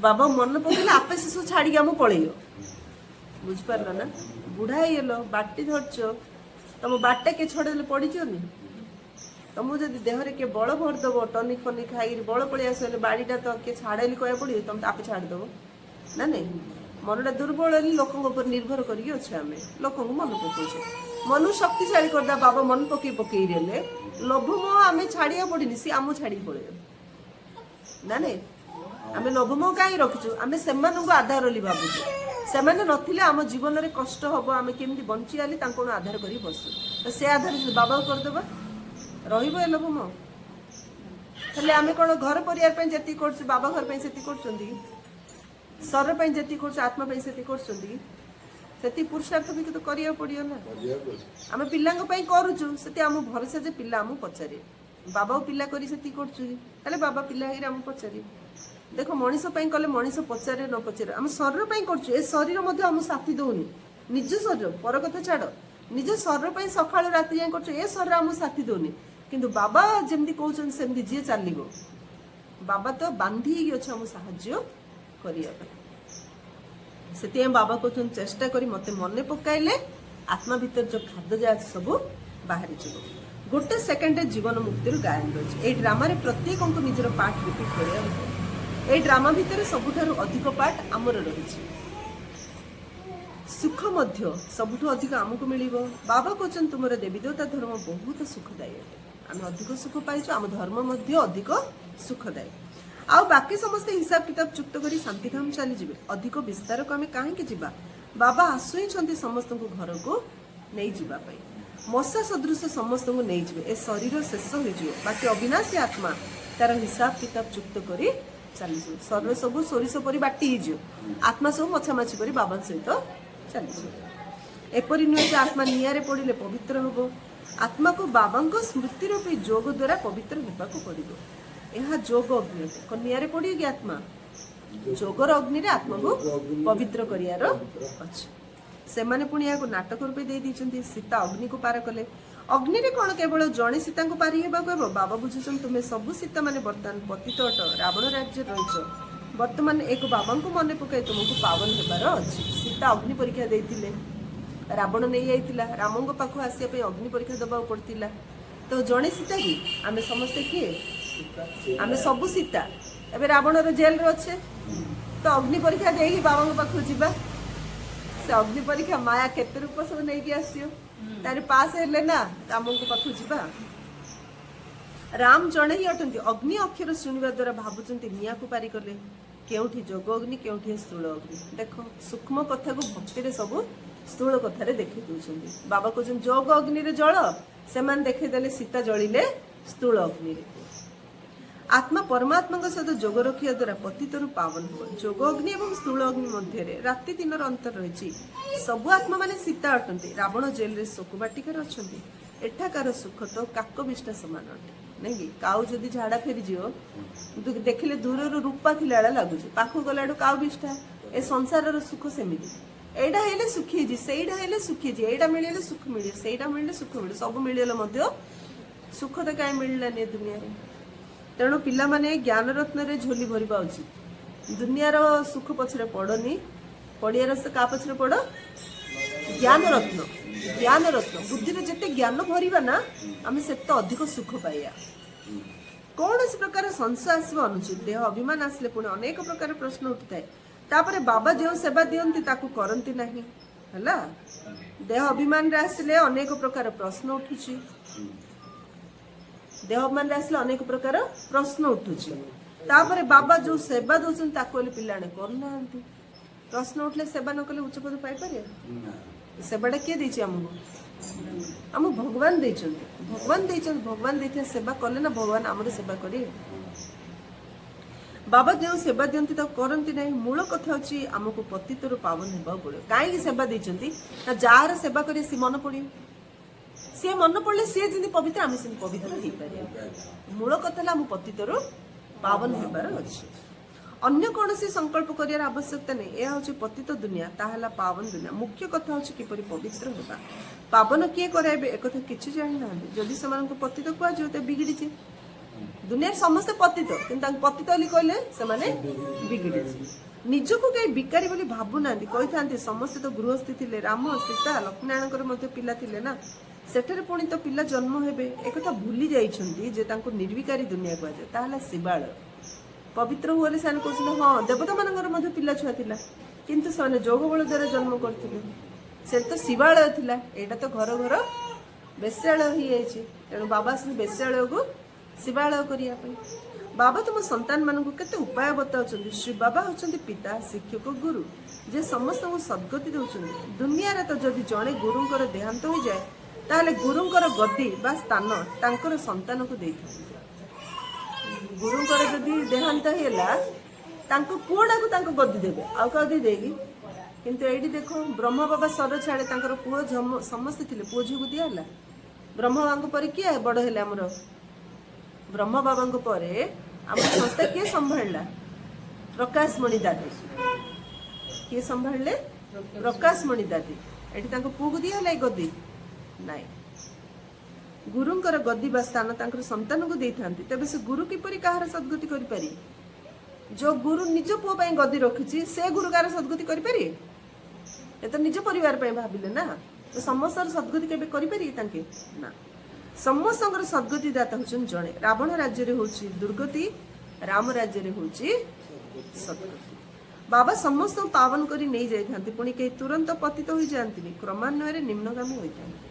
बाबा मन पकेले आपे से सब छाड़ी आम पलैयो बुझिपार ना बुढ़ा हेल बाटी धरच तुम बाटे के छड़े पड़ीचनी तुमको जब देहरे किए बल भरदेव टनिक फनिक खाई बल पड़े आस बाड़ीटा तो किए छाड़े कह पड़े तुम आपे छाड़देव ना नहीं मनटा दुर्बल लोक निर्भर करके अच्छे आम लोक मन पकाचे मन शक्तिशाली करदा बाबा मन पकई पकई रे लोभ मोह आम छाड़िया पड़नी सी आम छाड़ी पड़े ना नहीं आम लोभ मोह कहीं रखीचु आम से आधार बोली भावुँ से नथिले आम जीवन में कष्ट हम आम केमी बंची आली आधार कर बसु तो से आधार बाबा करदेबा ରହିବ ଏ ଲୋଭ ମୋହ? ହେଲେ ଆମେ କ'ଣ ଘର ପରିବାର ପାଇଁ ଯେତିକି କରୁଛୁ ବାବା ଘର ପାଇଁ ସେତିକି କରୁଛନ୍ତି କି? ଶରୀର ପାଇଁ ଯେତିକି କରୁଛୁ ଆତ୍ମା ପାଇଁ ସେତିକି କରୁଛନ୍ତି କି? ସେତିକି ପୁରୁଷାର୍ଥ ବି ତ କରିବାକୁ ପଡ଼ିବ ନା। ଆମେ ପିଲାଙ୍କ ପାଇଁ କରୁଛୁ, ସେଠି ଆମ ଭରସା ଯେ ପିଲା ଆମକୁ ପଚାରିବେ। ବାବା ପିଲା କରି ସେତିକି କରୁଛୁ କି? ହେଲେ ବାବା ପିଲା ହେଇକି ଆମକୁ ପଚାରିବେ। ଦେଖ ମଣିଷ ପାଇଁ କଲେ ମଣିଷ ପଚାରେ ନ ପଚାରେ, ଆମେ ଶରୀର ପାଇଁ କରୁଛୁ। ଏ ଶରୀର ମଧ୍ୟ ଆମକୁ ସାଥି ଦଉନି। ନିଜ ଶରୀର ପର କଥା ଛାଡ଼, ନିଜ ଶରୀର ପାଇଁ ସକାଳୁ ରାତି ଯାଏଁ କରୁଛୁ, ଏ ଶରୀର ଆମକୁ ସାଥି ଦଉନି। କିନ୍ତୁ ବାବା ଯେମିତି କହୁଛନ୍ତି ସେମିତି ଯିଏ ଚାଲିବ, ବାବା ତ ବାନ୍ଧି ହେଇକି ଅଛି ଆମକୁ ସାହାଯ୍ୟ କରିବା ପାଇଁ। ସେଥିପାଇଁ ବାବା କହୁଛନ୍ତି ଚେଷ୍ଟା କରି ମତେ ମନେ ପକାଇଲେ ଆତ୍ମା ଭିତରେ ଯୋଉ ଖାଦ୍ୟ ଯାହା ଅଛି ସବୁ ବାହାରିଯିବ। ଗୋଟେ ସେକେଣ୍ଡରେ ଜୀବନ ମୁକ୍ତିରୁ ଗାୟନ ରହିଛି। ଏଇ ଡ୍ରାମାରେ ପ୍ରତ୍ୟେକଙ୍କୁ ନିଜର ପାଠ ରିପିଟ୍ କରିବା କଥା। ଏଇ ଡ୍ରାମା ଭିତରେ ସବୁଠାରୁ ଅଧିକ ପାଠ ଆମର ରହିଛି। ସୁଖ ମଧ୍ୟ ସବୁଠୁ ଅଧିକ ଆମକୁ ମିଳିବ। ବାବା କହୁଛନ୍ତି ତୁମର ଦେବୀ ଦେବତା ଧର୍ମ ବହୁତ ସୁଖଦାୟୀ ଅଟେ। ଆମେ ଅଧିକ ସୁଖ ପାଇଛୁ, ଆମ ଧର୍ମ ମଧ୍ୟ ଅଧିକ ସୁଖଦାୟୀ। ଆଉ ବାକି ସମସ୍ତେ ହିସାବ କିତାବ ଚୁକ୍ତ କରି ଶାନ୍ତିଧାମ ଚାଲିଯିବେ। ଅଧିକ ବିସ୍ତାରକୁ ଆମେ କାହିଁକି ଯିବା? ବାବା ଆସୁଛନ୍ତି ସମସ୍ତଙ୍କୁ ଘରକୁ ନେଇଯିବା ପାଇଁ। ମଶା ସଦୃଶ ସମସ୍ତଙ୍କୁ ନେଇଯିବେ। ଏ ଶରୀର ଶେଷ ହୋଇଯିବ, ବାକି ଅବିନାଶୀ ଆତ୍ମା ତାର ହିସାବ କିତାବ ଚୁକ୍ତ କରି ଚାଲିଯିବ। ଶରୀର ସବୁ ସୋରିଷ ପରି ବାଟି ହେଇଯିବ, ଆତ୍ମା ସବୁ ମଛାମାଛି କରି ବାବାଙ୍କ ସହିତ ଚାଲିଯିବ। ଏପରି ନୁହେଁ ଯେ ଆତ୍ମା ନିଆଁରେ ପଡ଼ିଲେ ପବିତ୍ର ହେବ। ଆତ୍ମାକୁ ବାବାଙ୍କ ସ୍ମୃତିର ବି ଯୋଗ ଦ୍ୱାରା ପବିତ୍ର ହେବାକୁ ପଡ଼ିବ। ଏହା ଯୋଗ ଅଗ୍ନି ଅଟେ। ନିଆଁରେ ପଡ଼ିବ କି ଆତ୍ମା? ଯୋଗର ଅଗ୍ନିରେ ଆତ୍ମାକୁ ପବିତ୍ର କରିବାର ଅଛି। ସେମାନେ ପୁଣି ଏହାକୁ ନାଟକ ରୂପେ ଦେଇ ଦେଇଛନ୍ତି। ସୀତା ଅଗ୍ନିକୁ ପାର କଲେ। ଅଗ୍ନିରେ କ'ଣ କେବଳ ଜଣେ ସୀତାଙ୍କୁ ପାରି ହେବାକୁ ହେବ? ବାବା ବୁଝୁଛନ୍ତି ତୁମେ ସବୁ ସୀତା ମାନେ ବର୍ତ୍ତମାନ ପତିତ ଅଟ, ରାବଣ ରାଜ୍ୟରେ ରହିଛ। ବର୍ତ୍ତମାନ ଏକ ବାବାଙ୍କୁ ମନେ ପକାଇ ତୁମକୁ ପାବନ ହେବାର ଅଛି। ସୀତା ଅଗ୍ନି ପରୀକ୍ଷା ଦେଇଥିଲେ, ରାବଣ ନେଇ ଯାଇଥିଲା। ରାମଙ୍କ ପାଖକୁ ଆସିବା ପାଇଁ ଅଗ୍ନି ପରୀକ୍ଷା ଦେବାକୁ ପଡ଼ିଥିଲା। ତ ଜଣେ ସୀତା କି? ଆମେ ସମସ୍ତେ କିଏ? ଆମେ ସବୁ ସୀତା। ଏବେ ରାବଣର ଜେଲରେ ଅଛେ, ତ ଅଗ୍ନି ପରୀକ୍ଷା ଦେଇକି ବାବାଙ୍କ ପାଖକୁ ଯିବା। ସେ ଅଗ୍ନି ପରୀକ୍ଷା ମାୟା କେତେ ରୂପ ସବୁ ନେଇକି ଆସିବ, ତାର ପାସ୍ ହେଲେ ନା ରାମଙ୍କ ପାଖକୁ ଯିବା। ରାମ ଜଣେ ହିଁ ଅଟନ୍ତି। ଅଗ୍ନି ଅକ୍ଷର ଶୁଣିବା ଦ୍ୱାରା ଭାବୁଛନ୍ତି ନିଆଁକୁ ପାରି କଲେ। କେଉଁଠି ଯୋଗ ଅଗ୍ନି, କେଉଁଠି ସ୍ଥୂଳ ଅଗ୍ନି। ଦେଖ ସୂକ୍ଷ୍ମ କଥାକୁ ଭକ୍ତିରେ ସବୁ ସ୍ଥୂଳ କଥାରେ ଦେଖେଇ ଦଉଛନ୍ତି। ବାବା କହୁଛନ୍ତି ଯୋଗ ଅଗ୍ନିରେ ଜଳ, ସେମାନେ ଦେଖେଇଦେଲେ ସୀତା ଜଳିଲେ ସ୍ଥୂଳ ଅଗ୍ନିରେ। ଆତ୍ମା ପରମାତ୍ମାଙ୍କ ସହିତ ଯୋଗ ରଖିବା ଦ୍ୱାରା ପତିତରୁ ପାବନ ହେବ। ଯୋଗ ଅଗ୍ନି ଏବଂ ସ୍ଥୂଳ ଅଗ୍ନି ମଧ୍ୟରେ ରାତି ଦିନର ଅନ୍ତର ରହିଛି। ସବୁ ଆତ୍ମା ମାନେ ସୀତା ଅଟନ୍ତି। ରାବଣ ଜେଲରେ ଶୋକ ବାଟିକାରେ ଅଛନ୍ତି। ଏଠାକାର ସୁଖ ତ କାକ ବିଷ୍ଠା ସମାନ ଅଟେ, ନାଇଁ କି? କାଉ ଯଦି ଝାଡା ଫେରିଯିବ, ଦେଖିଲେ ଦୂରରୁ ରୂପା ଥିଲା ବେଳେ ଲାଗୁଛି, ପାଖକୁ ଗଲାଠୁ କାଉ ବିଷ୍ଠା। ଏ ସଂସାରର ସୁଖ ସେମିତି। ଏଇଟା ହେଲେ ସୁଖୀ ହେଇଛି, ସେଇଟା ହେଲେ ସୁଖୀ ହେଇଛି, ଏଇଟା ମିଳିଲେ ସୁଖ ମିଳିବ, ସେଇଟା ମିଳିଲେ ସୁଖ ମିଳିବ। ସବୁ ମିଳିଲେ ମଧ୍ୟ ସୁଖ ତ କାହିଁ ମିଳିଲାନି ଏ ଦୁନିଆରେ। ତେଣୁ ପିଲାମାନେ ଜ୍ଞାନ ରତ୍ନରେ ଝୋଲି ଭରିବା ଉଚିତ। ଦୁନିଆର ସୁଖ ପଛରେ ପଡ଼ନି, ପଡ଼ିଆର ସେ କାହା ପଛରେ ପଡ଼? ଜ୍ଞାନ ରତ୍ନ। ଜ୍ଞାନ ରତ୍ନ ବୁଦ୍ଧିରେ ଯେତେ ଜ୍ଞାନ ଭରିବା ନା, ଆମେ ସେତେ ଅଧିକ ସୁଖ ପାଇବା। କୌଣସି ପ୍ରକାର ସଂଶୟ ଆସିବା ଅନୁଚିତ। ଦେହ ଅଭିମାନ ଆସିଲେ ପୁଣି ଅନେକ ପ୍ରକାର ପ୍ରଶ୍ନ ଉଠିଥାଏ। ତାପରେ ବାବା ଯେଉଁ ସେବା ଦିଅନ୍ତି ତାକୁ କରନ୍ତି ନାହିଁ, ହେଲା। ଦେହ ଅଭିମାନରେ ଆସିଲେ ଅନେକ ପ୍ରକାର ପ୍ରଶ୍ନ ଉଠୁଛି। ଦେହ ଅଭିମାନରେ ଆସିଲେ ଅନେକ ପ୍ରକାର ପ୍ରଶ୍ନ ଉଠୁଛି। ତାପରେ ବାବା ଯୋଉ ସେବା ଦଉଛନ୍ତି ତାକୁ ହେଲେ ପିଲାମାନେ କରୁନାହାନ୍ତି। ପ୍ରଶ୍ନ ଉଠିଲେ ସେବା ନ କଲେ ଉଚ୍ଚ ପଦ ପାଇପାରିବେ? ସେବାଟା କିଏ ଦେଇଛି ଆମକୁ? ଆମକୁ ଭଗବାନ ଦେଇଛନ୍ତି। ଭଗବାନ ଦେଇଛନ୍ତି, ଭଗବାନ ଦେଇଥିବା ସେବା କଲେ ନା ଭଗବାନ ଆମର ସେବା କରିବେ। ବାବା ଯେଉଁ ସେବା ଦିଅନ୍ତି ତାକୁ କରନ୍ତି ନାହିଁ। ମୂଳ କଥା ହଉଛି ଆମକୁ ପତିତରୁ ପାବନ ହେବାକୁ ପଡ଼ିବ। କାହିଁକି ସେବା ଦେଇଛନ୍ତି ନା, ଯାହାର ସେବା କରି ସିଏ ମନେ ପଡ଼ିବ। ସିଏ ମନେ ପଡ଼ିଲେ ସିଏ ଯେମିତି ପବିତ୍ର, ଆମେ ସେମିତି ପବିତ୍ର ହେଇପାରିବା। ମୂଳ କଥା ହେଲା ଆମ ପତିତରୁ ପାବନ ହେବାର ଅଛି। ଅନ୍ୟ କୌଣସି ସଂକଳ୍ପ କରିବାର ଆବଶ୍ୟକତା ନାହିଁ। ଏହା ହଉଛି ପତିତ ଦୁନିଆ, ତାହା ହେଲା ପାବନ ଦୁନିଆ। ମୁଖ୍ୟ କଥା ହଉଛି କିପରି ପବିତ୍ର ହେବା। ପାବନ କିଏ କରାଇବେ ଏକଥା କିଛି ଜାଣିନାହାନ୍ତି। ଯଦି ସେମାନଙ୍କୁ ପତିତ କୁହାଯିବ ତ ବିଗିଡ଼ିଛି। ଦୁନିଆରେ ସମସ୍ତେ ପତିତ, କିନ୍ତୁ ତାଙ୍କୁ ପତିତ ବୋଲି କହିଲେ ସେମାନେ ବିଗିଡ଼ିଛି। ନିଜକୁ କେହି ବିକାରୀ ବୋଲି ଭାବୁନାହାନ୍ତି। କହିଥାନ୍ତି ସମସ୍ତେ ତ ଗୃହସ୍ଥୀ ଥିଲେ, ରାମ ସୀତା ଲକ୍ଷ୍ମୀନାରାୟଣଙ୍କର ମଧ୍ୟ ପିଲା ଥିଲେ ନା, ସେଠାରେ ପୁଣି ତ ପିଲା ଜନ୍ମ ହେବେ। ଏକଥା ଭୁଲି ଯାଇଛନ୍ତି ଯେ ତାଙ୍କୁ ନିର୍ବିକାରୀ ଦୁନିଆ କୁହାଯାଏ। ତାହେଲେ ଶିବାଳୟ ପବିତ୍ର ହୁଅରେ ସେମାନେ କହୁଛନ୍ତି ହଁ ଦେବତା ମାନଙ୍କର ମଧ୍ୟ ପିଲା ଛୁଆ ଥିଲା, କିନ୍ତୁ ସେମାନେ ଯୋଗ ବଳ ଦ୍ୱାରା ଜନ୍ମ କରିଥିଲେ। ସେ ତ ଶିବାଳୟ ଥିଲା, ଏଇଟା ତ ଘର ଘର ବେଶ୍ୟାଳୟ ହେଇଯାଇଛି। ତେଣୁ ବାବା ଆସିଲେ ବେଶ୍ୟାଳୟକୁ ଶିବାଳୟ କରିବା ପାଇଁ। ବାବା ତୁମ ସନ୍ତାନ ମାନଙ୍କୁ କେତେ ଉପାୟ ବତାଉଛନ୍ତି। ଶ୍ରୀ ବାବା ହେଉଛନ୍ତି ପିତା, ଶିକ୍ଷକ, ଗୁରୁ, ଯେ ସମସ୍ତଙ୍କୁ ସଦ୍ଗତି ଦେଉଛନ୍ତି। ଦୁନିଆରେ ତ ଯଦି ଜଣେ ଗୁରୁଙ୍କର ଦେହାନ୍ତ ହୋଇଯାଏ ताहले गुरुंकर गद्दी बा स्थान तांकर संतान को देइथांती। गुरुंकर जदि देहांत हैला तांको पुओडा को तांको गद्दी देबे आ गद्दी देगी। किंतु एडी देखो ब्रह्म बाबा सर छाड़े तांकर पुओ समस्त थिले पुओ झिउ को दियाला। ब्रह्म बाबा पर किए बड़ हेले हमर ब्रह्म बाबा पर आम संस्था किए संभाळला प्रकाश मणि दादी किए संभाळले प्रकाश मणि दादी एठी तांको पुओ को दियाला गद्दी नाई। गुरुंकर गद्दी बा स्थान तांकर संतान को देइथांती। तबे से गुरु किपरि कहार सद्गति करि पारि? जो गुरु निज पुओ पई गद्दी रखिछि से गुरु कार सद्गति करि पारि? ए तो निज परिवार पई भाबिले ना, तो समस्त सद्गति केबे करि पारि तांके ना। समस्त सद्गति दाता होचन जणे। रावण राज्य रे होछि दुर्गति, राम राज्य रे होछि सद्गति। बाबा समस्त पावन करी नहीं जाइथांती, पुणी के तुरंत पतित होई जांती, क्रमान्वय निम्नगामी होइथांती।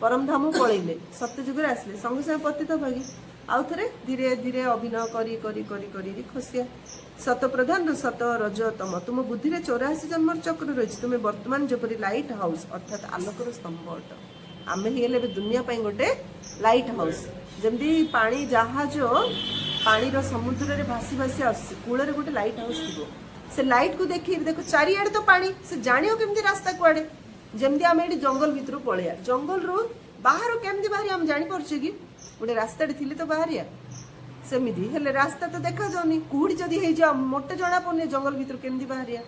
परम धाम पळैले सत्य जुग रे आसले संग संग पतित भागी आउ थरे धीरे धीरे अभिनय करी करी करी करी खसिया सत प्रधान सत रज तम तुम बुद्धि रे 84 जन्म चक्र रही। तुम्हें वर्तमान जपरी लाइट हाउस अर्थात आलोकर स्तंभ अट। आमे हेले दुनिया पई गोटे लाइट हाउस जमदी पानी जहाज पानी रो समुद्र रे भासी भासी आस कूल रे गोटे लाइट हाउस थिबो। से लाइट को देखि देखो चारिआडे तो पानी से जानियो केमती रास्ता कुआडे। जमदी आमे एडी जंगल भितर पळेया जंगल रो बाहर केमती बाहरी हम जानि परछे कि गोटे रास्ता थिले तो बाहरिया सेमिदी हेले रास्ता तो देखा जाउनी कुहुडी जदी हे जा मोटे जणा पने जंगल भितर केमती बाहरिया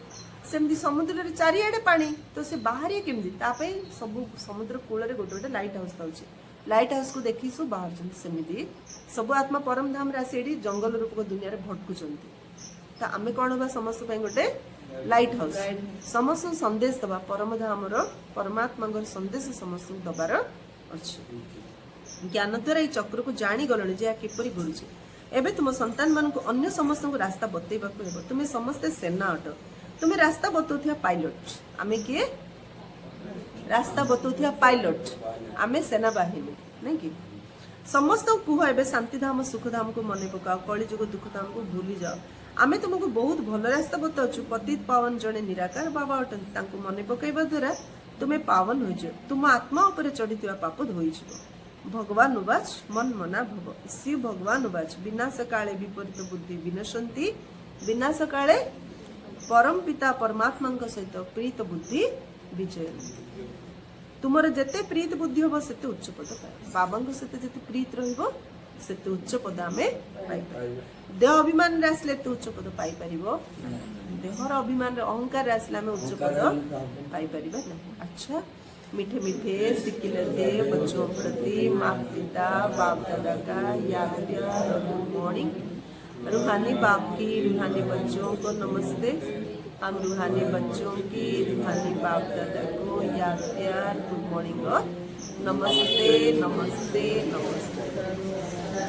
सेमदी समुद्र रे चारिआडे पानी तो से बाहरिया केमती तापे सब समुद्र कूल रे गोटे गोटे लाइट हाउस थाउची। लाइट हाउस को देखि सु बाहर जन सेमिदी सब आत्मा परम धाम रा सेडी जंगल रूप को दुनिया रे भटकुचंती। ता आमे कोन बा समस्त पई गोटे लाइट हाउस समस्त संदेश दबा परम धाम रो परमात्मा गर संदेश समस्त दबार अछि। ज्ञान द्वारा चक्र को जानी गलଣି जे किपरि गुरुजी एबे तुम संतान मान को अन्य समस्त को रास्ता बतैबा को हेबो। तुमे समस्त सेना अट तुमे रास्ता बतौथिया पायलट आमे किए रास्ता बतौथिया पायलट आमे सेना बाहिनी नहीं कि समस्त कुह एबे शांति धाम सुख धाम को मने पकाओ कली जुग दुख धाम को भूली जाओ। आमे तुमको बहुत भल रास्ता बताउछु। पतित पावन जने निराकार बाबा अटन तांको मने पकाइबा द्वारा तुमे पावन होइजो। तुम आत्मा ऊपर चढ़ीथिबा पाप धोइजो। भगवान उवाच मन मना भव शिव भगवान उवाच विनाश काले विपरीत बुद्धि विनशंति विनाश काले परम पिता परमात्मा सहित प्रीत बुद्धि विजयंती। तुमर जेते प्रीत बुद्धि होबो सेते उच्च पद पाए। बाबा सहित जेते प्रीत रहिबो सेते उच्च पद आमे पाई पारिबो। देह अभिमान रे आसले ते उच्च पद पाई परिबो। देहर अभिमान रे अहंकार रे आसले आमे उच्च पद पाई परिबा नहीं। अच्छा मीठे मीठे सिक्किले थे बच्चों प्रति माता पिता बाप दादा का याद प्यार और गुड मॉर्निंग। रूहानी बाप की रूहानी बच्चों को नमस्ते। हम रूहानी बच्चों की रूहानी बाप दादा को याद प्यार गुड मॉर्निंग और नमस्ते नमस्ते नमस्ते।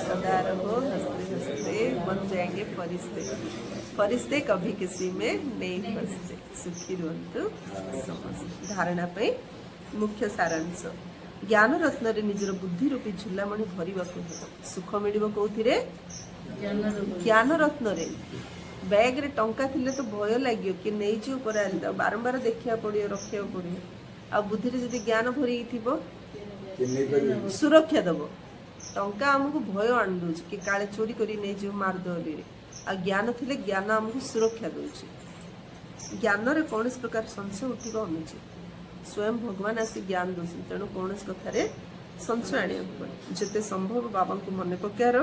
सदा रहो हंसते हंसते बन जाएंगे फरिश्ते। फरिश्ते कभी किसी में नहीं फंसते। सुखी रहतु समस्त। धारणा पे मुख्य सारांश ज्ञान रत्न रे निजर बुद्धि रूपी झुलामणि भरिबाकु हेबो। सुख मिलिबो कोउथिरे ज्ञान रत्न रे। बैग रे टंका थिले तो भय लागियो कि नै जे ऊपर आली त बारंबार देखिया पड़ियो रखिया पड़ियो। आ बुद्धि रे जदी ज्ञान भरि थिबो सुरक्षा दबो। टंका हमकु भय आन दोछ कि काले चोरी करी नै जे मार दोली रे। आ ज्ञान थिले ज्ञान हमकु सुरक्षा दोछ। ज्ञान रे कोनस प्रकार संशय उठिबो अनुचित। स्वयं भगवान आसी ज्ञान दोषी तेणु कौन कथार संशय आने जिते संभव बाबा को मन पकार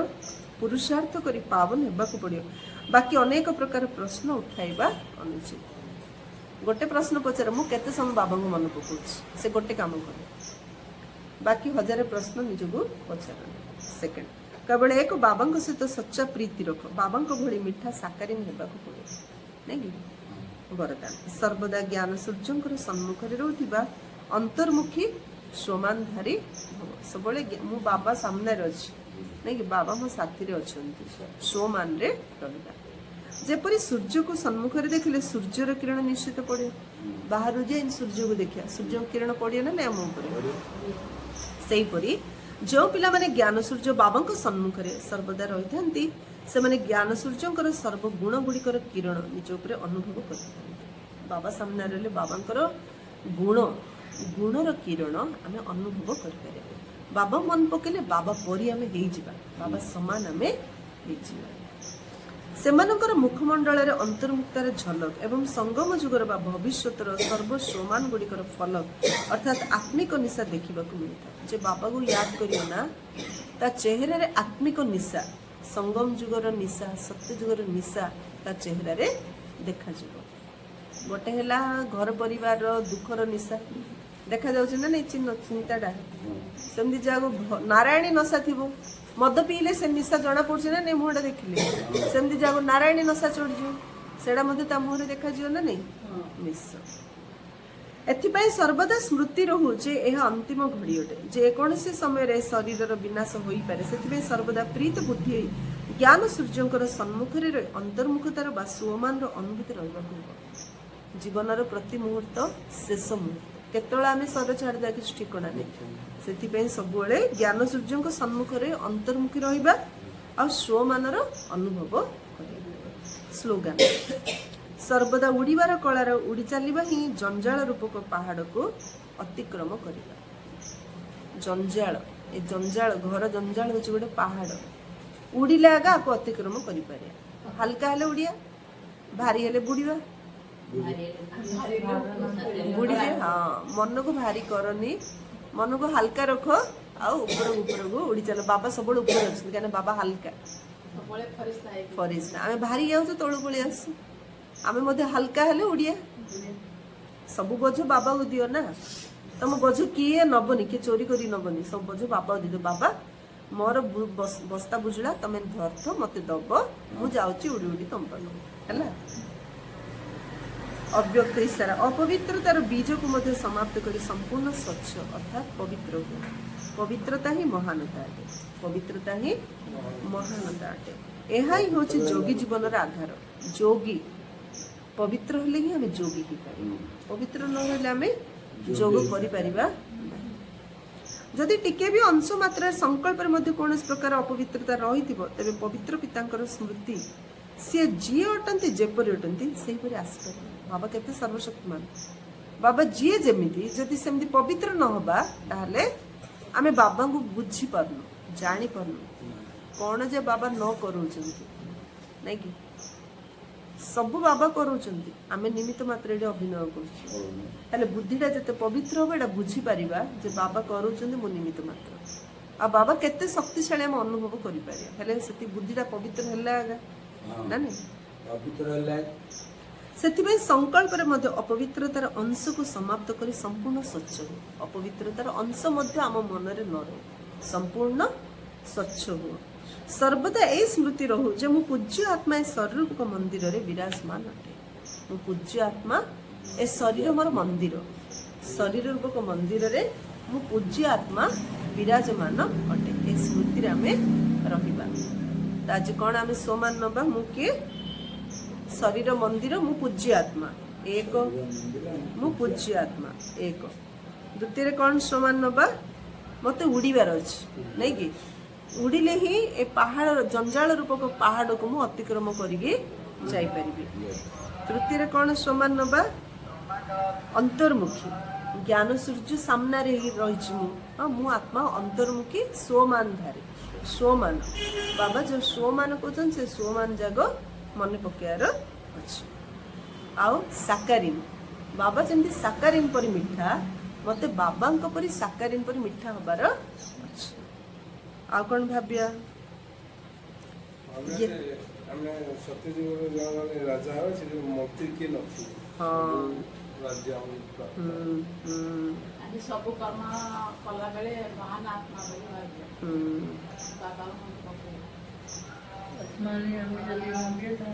पुरुषार्थ करी पावन होगा पड़ो। बाकी अनेक प्रकार प्रश्न उठाइबा अनुचित। गोटे प्रश्न पचार मु केते समय बाबा को मन पकाउछि से गोटे काम करे। बाकी हजार प्रश्न निजको पचार। सेकेंड केवल एक बाबा सहित सच्चा प्रीति रख। बाबा भली मिठा साकारी होगा पड़ो नहीं। वरदान सर्वदा ज्ञान सूर्यंकर सम्मुख रे रहउथिबा अंतर्मुखी सोमानधारी भव। सबले मु बाबा सामने रे अछि नै कि बाबा मो साथी रे अछंती सोमान रे रहबा। जेपरि सूर्य को सम्मुख रे देखले सूर्य रो किरण निश्चित पड़े। बाहर जे सूर्य को देखिया सूर्य किरण पड़े ना हम ऊपर। सेही परि जो पिला माने ज्ञान सूर्य बाबा को सम्मुख रे सर्वदा रहिथांती से माने ज्ञान सूर्यंकर सर्वगुण गुड़िकर किरण निज उपरे अनुभव कर। बाबा सामने रहले बाबांकर गुण गुणर किरण आम अनुभव कर बाबा मन पकेले बाबा परी आम हो बाबा समान आम सेमानकर मुखमंडल अंतर्मुक्तार झलक एवं संगम जुगर बा भविष्यतर सर्वस्वमान गुड़िकर फलक अर्थात आत्मिक निशा देखा मिलता जे बाबा को याद करियो ना ता चेहरे आत्मिक निशा संगम जुगर निशा सत्य जुगर निशा ता चेहरे देखा गोटे है घर परिवार दुखर निशा देखा जाऊँ ना नहीं चिंताटा सेमती जहाँ नारायणी नशा थी मद पीले से निशा जना पड़े ना नहीं मुहटा देखिले सेमती जहाँ नारायणी नशा चढ़ सेटा मुहर देखा ना नहीं निश्चय एथिपाई सर्वदा स्मृति रहू जे यह अंतिम घड़ी अटे जेकोसी समय शरीर विनाश हो पारे से सर्वदा प्रीत बुद्धि ज्ञान सूर्यंकर सम्मुखें अंतर्मुखतार बा स्वमान अनुभूति रहा जीवनर प्रति मुहूर्त शेष मुहूर्त केतल आम सर छाड़ा किसी ठिकना नहीं से सब ज्ञान सूर्य सम्मुखें अंतर्मुखी रहा आ स्वमानर अनुभव स्लोगान सर्वदा उड़ीबार कलार उड़ी चलवा ही जंजाल रूपक पहाड़ को अतिक्रम करवा जंजाल ए जंजाल घर जंजाल हूँ गोटे पहाड़ उड़िले आगा आपको अतिक्रम कर हल्का हेले उड़िया भारी हेले बुड़ीवा बुड़ी जाए हाँ मन को भारी करनी मन को हल्का रख ऊपर को उड़ी चल बाबा सब ऊपर अच्छे क्या बाबा हल्का फरिश्ता आम भारी जाऊँ तलू पलि आसु आम हल्का हेले उड़िया सब बोझ बाबा को दियो ना तुम बोझ किए नबनी किए चोरी कर नबनी सब बोझ बाबा को दीद बाबा मोर बस्ता बुझला तुम धर्थ मत दब मुझे उड़ी उड़ी तुम पाक है अव्यक्त इशारा अपवित्रतार बीज को मध्य समाप्त करी संपूर्ण स्वच्छ अर्थात पवित्र हो पवित्रता ही महानता अटे पवित्रता ही महानता अटे यह ही हूँ जोगी जीवन आधार जोगी पवित्र हेले ही आम जोगी ही पार पवित्र न जोग कर जदि टिके भी अंश मात्रा संकल्प कौन प्रकार अपवित्रता रही तेरे पवित्र पिता स्मृति सी जी अटंती जेपरी अटंती से आसपार बाबा केते सर्वशक्तिमान बाबा जी जमीती जदि सेमती पवित्र न होबा ताहले आमे बाबा को बुझी पारनु जानी पारनु कौन जे बाबा न करूचंती नहीं कि सब बाबा करूचंती आमे निमित्त मात्र एडे अभिनय करछु ताले बुद्धिटा जते पवित्र होबा एडा बुझी परिबा जे बाबा करूचंती मो निमित्त मात्र आ बाबा केते शक्तिशाली हम अनुभव करि पारिया हेले सेति बुद्धिटा पवित्र हैला ना नहीं पवित्र हैला से संकल्प अपवित्रतार अंश को समाप्त कर संपूर्ण स्वच्छ हो अपवित्रतार अंश आम मन न रहे संपूर्ण स्वच्छ हो सर्वदा ए स्मृति रहू जे मु पूज्य आत्मा ए शरीर रूपक मंदिर रे विराजमान अटे मु पूज्य आत्मा ए शरीर मोर मंदिर शरीर रूपक मंदिर रे मु पूज्य आत्मा विराजमान अटे ए स्मृति रे आमे रहिबा त आज कोन आमे सोमान नबा मु के शरीर मंदिर मु पूज्य आत्मा एक मु पूज्य आत्मा एक द्वितीय कौन समान नबा मत उड़ीबार अच्छे नहीं कि उड़िले ही ए पहाड़ जंजाल रूपक पहाड़ को मु अतिक्रम करके जाइपारि तृतीय कौन समान नबा अंतर्मुखी ज्ञान सूर्य सामना रे रही मु आत्मा अंतर्मुखी स्वमान धारे स्वमान बाबा जो स्वमान कहते से स्वमान जाग मन पकेयार अच्छे आउ साकारीन बाबा जमी साकारीन पर मिठा मत बाबा परी साकारीन पर मिठा हबार अच्छे आउ कौन भाविया सब कर्म कला बेले महान आत्मा आत्मा ने हमें जल्दी मांगे तो